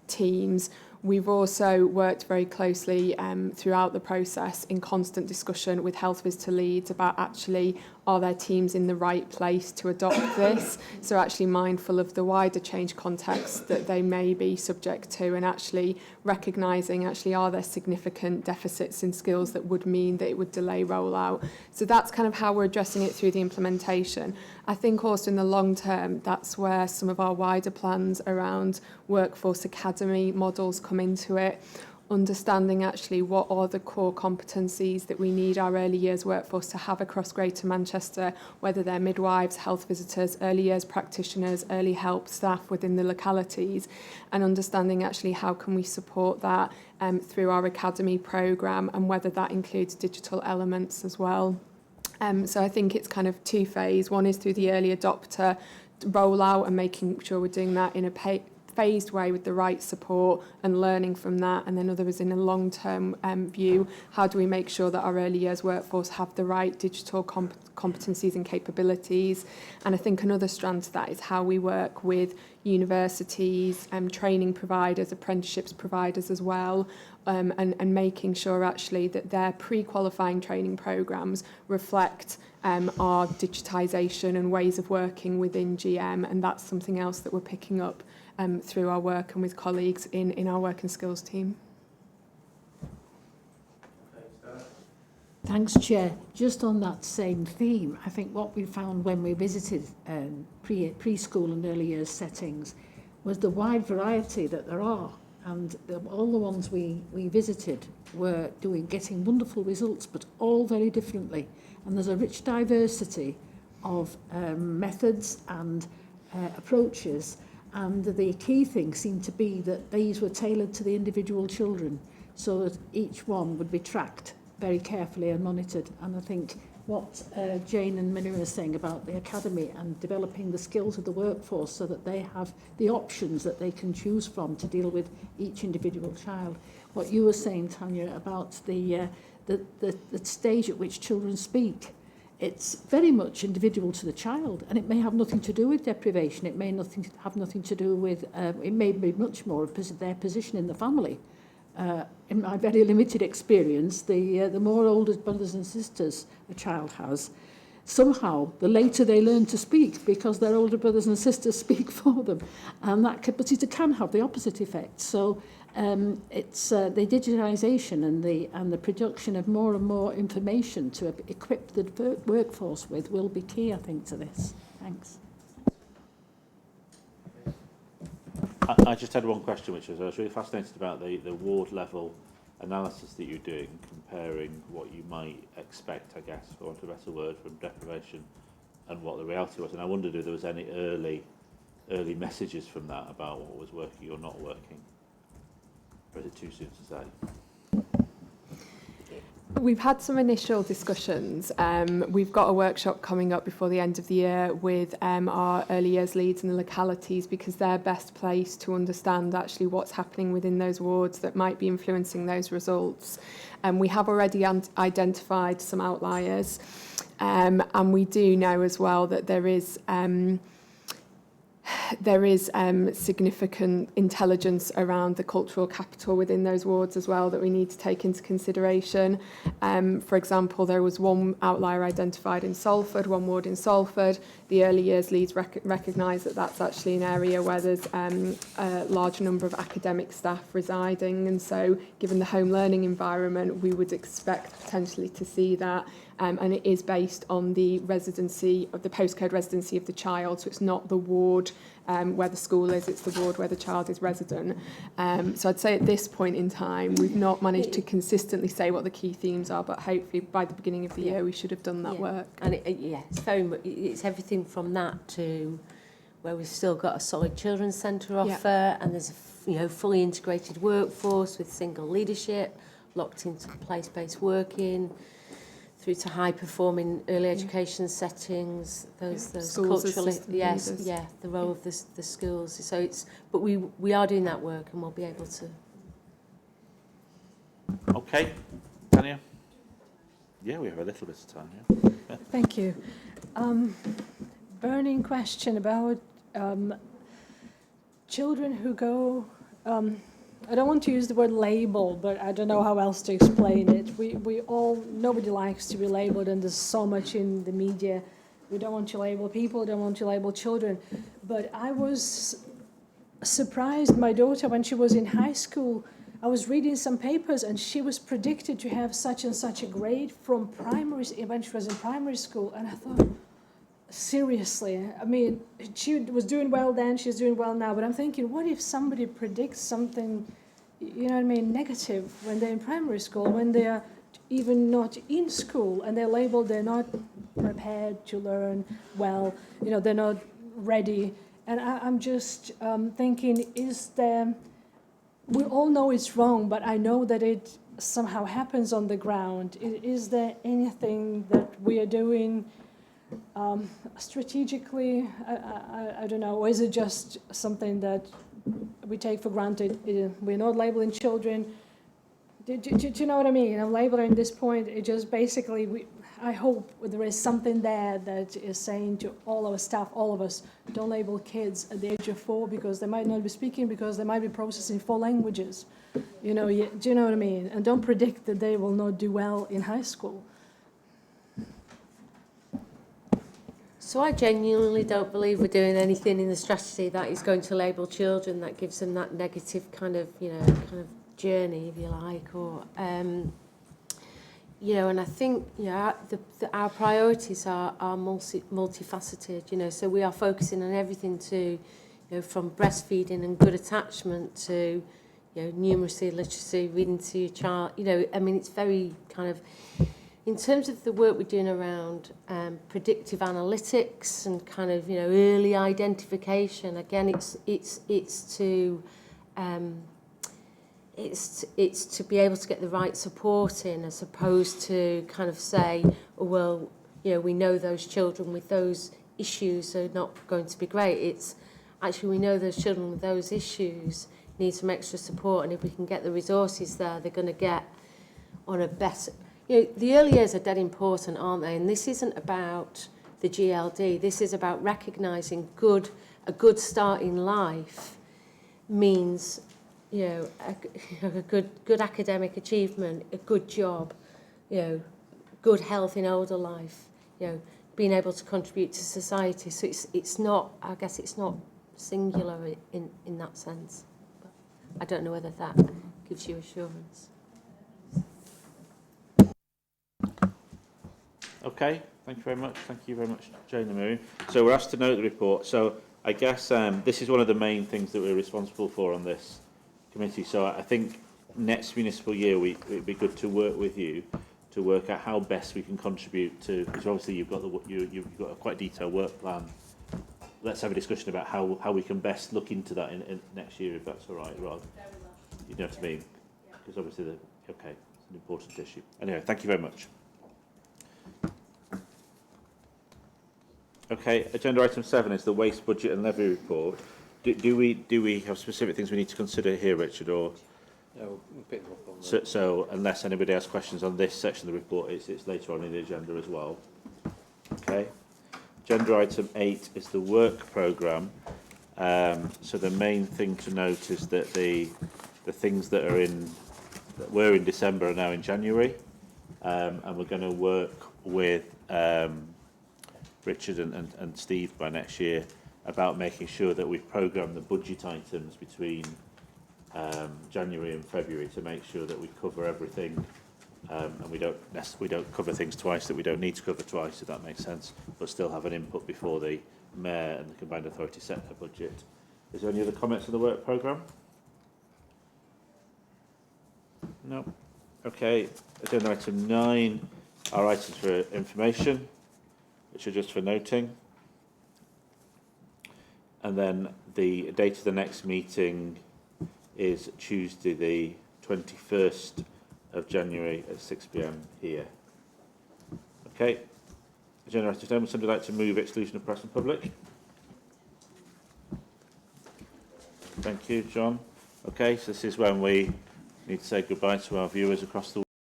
teams. We've also worked very closely throughout the process in constant discussion with health visitor leads about actually, are their teams in the right place to adopt this? So actually mindful of the wider change context that they may be subject to, and actually recognising actually, are there significant deficits in skills that would mean that it would delay rollout? So that's kind of how we're addressing it through the implementation. I think also in the long term, that's where some of our wider plans around workforce academy models come into it. Understanding actually what are the core competencies that we need our early years workforce to have across Greater Manchester, whether they're midwives, health visitors, early years practitioners, early help staff within the localities, and understanding actually how can we support that through our academy programme, and whether that includes digital elements as well. So I think it's kind of two phase. One is through the early adopter rollout and making sure we're doing that in a phased way with the right support and learning from that, and then other is in a long-term view. How do we make sure that our early years workforce have the right digital competencies and capabilities? And I think another strand to that is how we work with universities, training providers, apprenticeships providers as well, and making sure actually that their pre-qualifying training programmes reflect our digitisation and ways of working within GM, and that's something else that we're picking up through our work and with colleagues in our work and skills team. Thanks, Chair. Just on that same theme, I think what we found when we visited preschool and early years settings was the wide variety that there are. And all the ones we visited were getting wonderful results, but all very differently. And there's a rich diversity of methods and approaches. And the key thing seemed to be that these were tailored to the individual children, so that each one would be tracked very carefully and monitored. And I think what Jane and Miriam are saying about the academy and developing the skills of the workforce so that they have the options that they can choose from to deal with each individual child. What you were saying, Tanya, about the stage at which children speak. It's very much individual to the child, and it may have nothing to do with deprivation. It may have nothing to do with, it may be much more of their position in the family. In my very limited experience, the more older brothers and sisters a child has, somehow the later they learn to speak because their older brothers and sisters speak for them. And that capacity can have the opposite effect. So it's the digitisation and the production of more and more information to equip the workforce with will be key, I think, to this. Thanks. I just had one question, which was I was really fascinated about the ward level analysis that you're doing, comparing what you might expect, I guess, for want of a better word, from deprivation and what the reality was. And I wondered if there was any early messages from that about what was working or not working. Or is it too soon to say? We've had some initial discussions. We've got a workshop coming up before the end of the year with our early years leads in the localities, because they're best placed to understand actually what's happening within those wards that might be influencing those results. We have already identified some outliers, and we do know as well that there is significant intelligence around the cultural capital within those wards as well that we need to take into consideration. For example, there was one outlier identified in Salford, one ward in Salford. The early years leads recognise that that's actually an area where there's a large number of academic staff residing, and so given the home learning environment, we would expect potentially to see that. And it is based on the residency of the postcode residency of the child, so it's not the ward where the school is, it's the ward where the child is resident. So I'd say at this point in time, we've not managed to consistently say what the key themes are, but hopefully by the beginning of the year we should have done that work. And it's very much, it's everything from that to where we've still got a solid children's centre offer, and there's a fully integrated workforce with single leadership, locked into place-based working, through to high-performing early education settings, those cultural, the role of the schools. So it's, but we are doing that work, and we'll be able to. Okay, Tanya. Yeah, we have a little bit of time. Yeah. Thank you. Burning question about children who go. I don't want to use the word label, but I don't know how else to explain it. We all, nobody likes to be labeled, and there's so much in the media. We don't want to label people, don't want to label children. But I was surprised, my daughter, when she was in high school, I was reading some papers, and she was predicted to have such and such a grade from primary, when she was in primary school. And I thought, seriously, I mean, she was doing well then, she's doing well now, but I'm thinking, what if somebody predicts something, negative when they're in primary school, when they are even not in school, and they're labeled, they're not prepared to learn well, they're not ready. And I'm just thinking, we all know it's wrong, but I know that it somehow happens on the ground. Is there anything that we are doing strategically, I don't know, or is it just something that we take for granted? We're not labeling children. Do you know what I mean? I'm labeling this point. It just basically, I hope there is something there that is saying to all our staff, all of us, don't label kids at the age of 4, because they might not be speaking, because they might be processing 4 languages. Do you know what I mean? And don't predict that they will not do well in high school. So I genuinely don't believe we're doing anything in the strategy that is going to label children, that gives them that negative kind of journey, if you like, or and I think our priorities are multifaceted. So we are focusing on everything to, from breastfeeding and good attachment to, numeracy, literacy, reading to your child. It's very kind of. In terms of the work we're doing around predictive analytics and kind of early identification, again, it's to be able to get the right support in, as opposed to kind of say, oh, well, we know those children with those issues are not going to be great. It's actually, we know those children with those issues need some extra support, and if we can get the resources there, they're going to get on a better. The early years are dead important, aren't they? And this isn't about the GLD. This is about recognising a good start in life means, a good academic achievement, a good job, good health in older life, being able to contribute to society. So it's not, I guess it's not singular in that sense. But I don't know whether that gives you assurance. Okay, thank you very much. Thank you very much, Jane and Miriam. So we're asked to note the report. So I guess this is one of the main things that we're responsible for on this committee. So I think next municipal year, it'd be good to work with you to work out how best we can contribute to, because obviously you've got you've got a quite detailed work plan. Let's have a discussion about how we can best look into that in next year, if that's all right, Rod. You know what I mean? Because obviously, okay, it's an important issue. Anyway, thank you very much. Okay, agenda item 7 is the waste budget and levy report. Do we have specific things we need to consider here, Richard, or? No, we'll pick them up on that. So unless anybody has questions on this section of the report, it's later on in the agenda as well. Okay. Agenda item 8 is the work programme. So the main thing to note is that the things that were in December are now in January, and we're going to work with Richard and Steve by next year about making sure that we've programmed the budget items between January and February to make sure that we cover everything, and we don't cover things twice that we don't need to cover twice, if that makes sense, but still have an input before the Mayor and the Combined Authority set their budget. Is there any other comments on the work programme? No. Okay. Agenda item 9 are items for information, which are just for noting. And then the date of the next meeting is Tuesday the 21st of January at 6 p.m. here. Okay. Agenda item 10, would somebody like to move exclusion of press and public? Thank you, John. Okay, so this is when we need to say goodbye to our viewers across the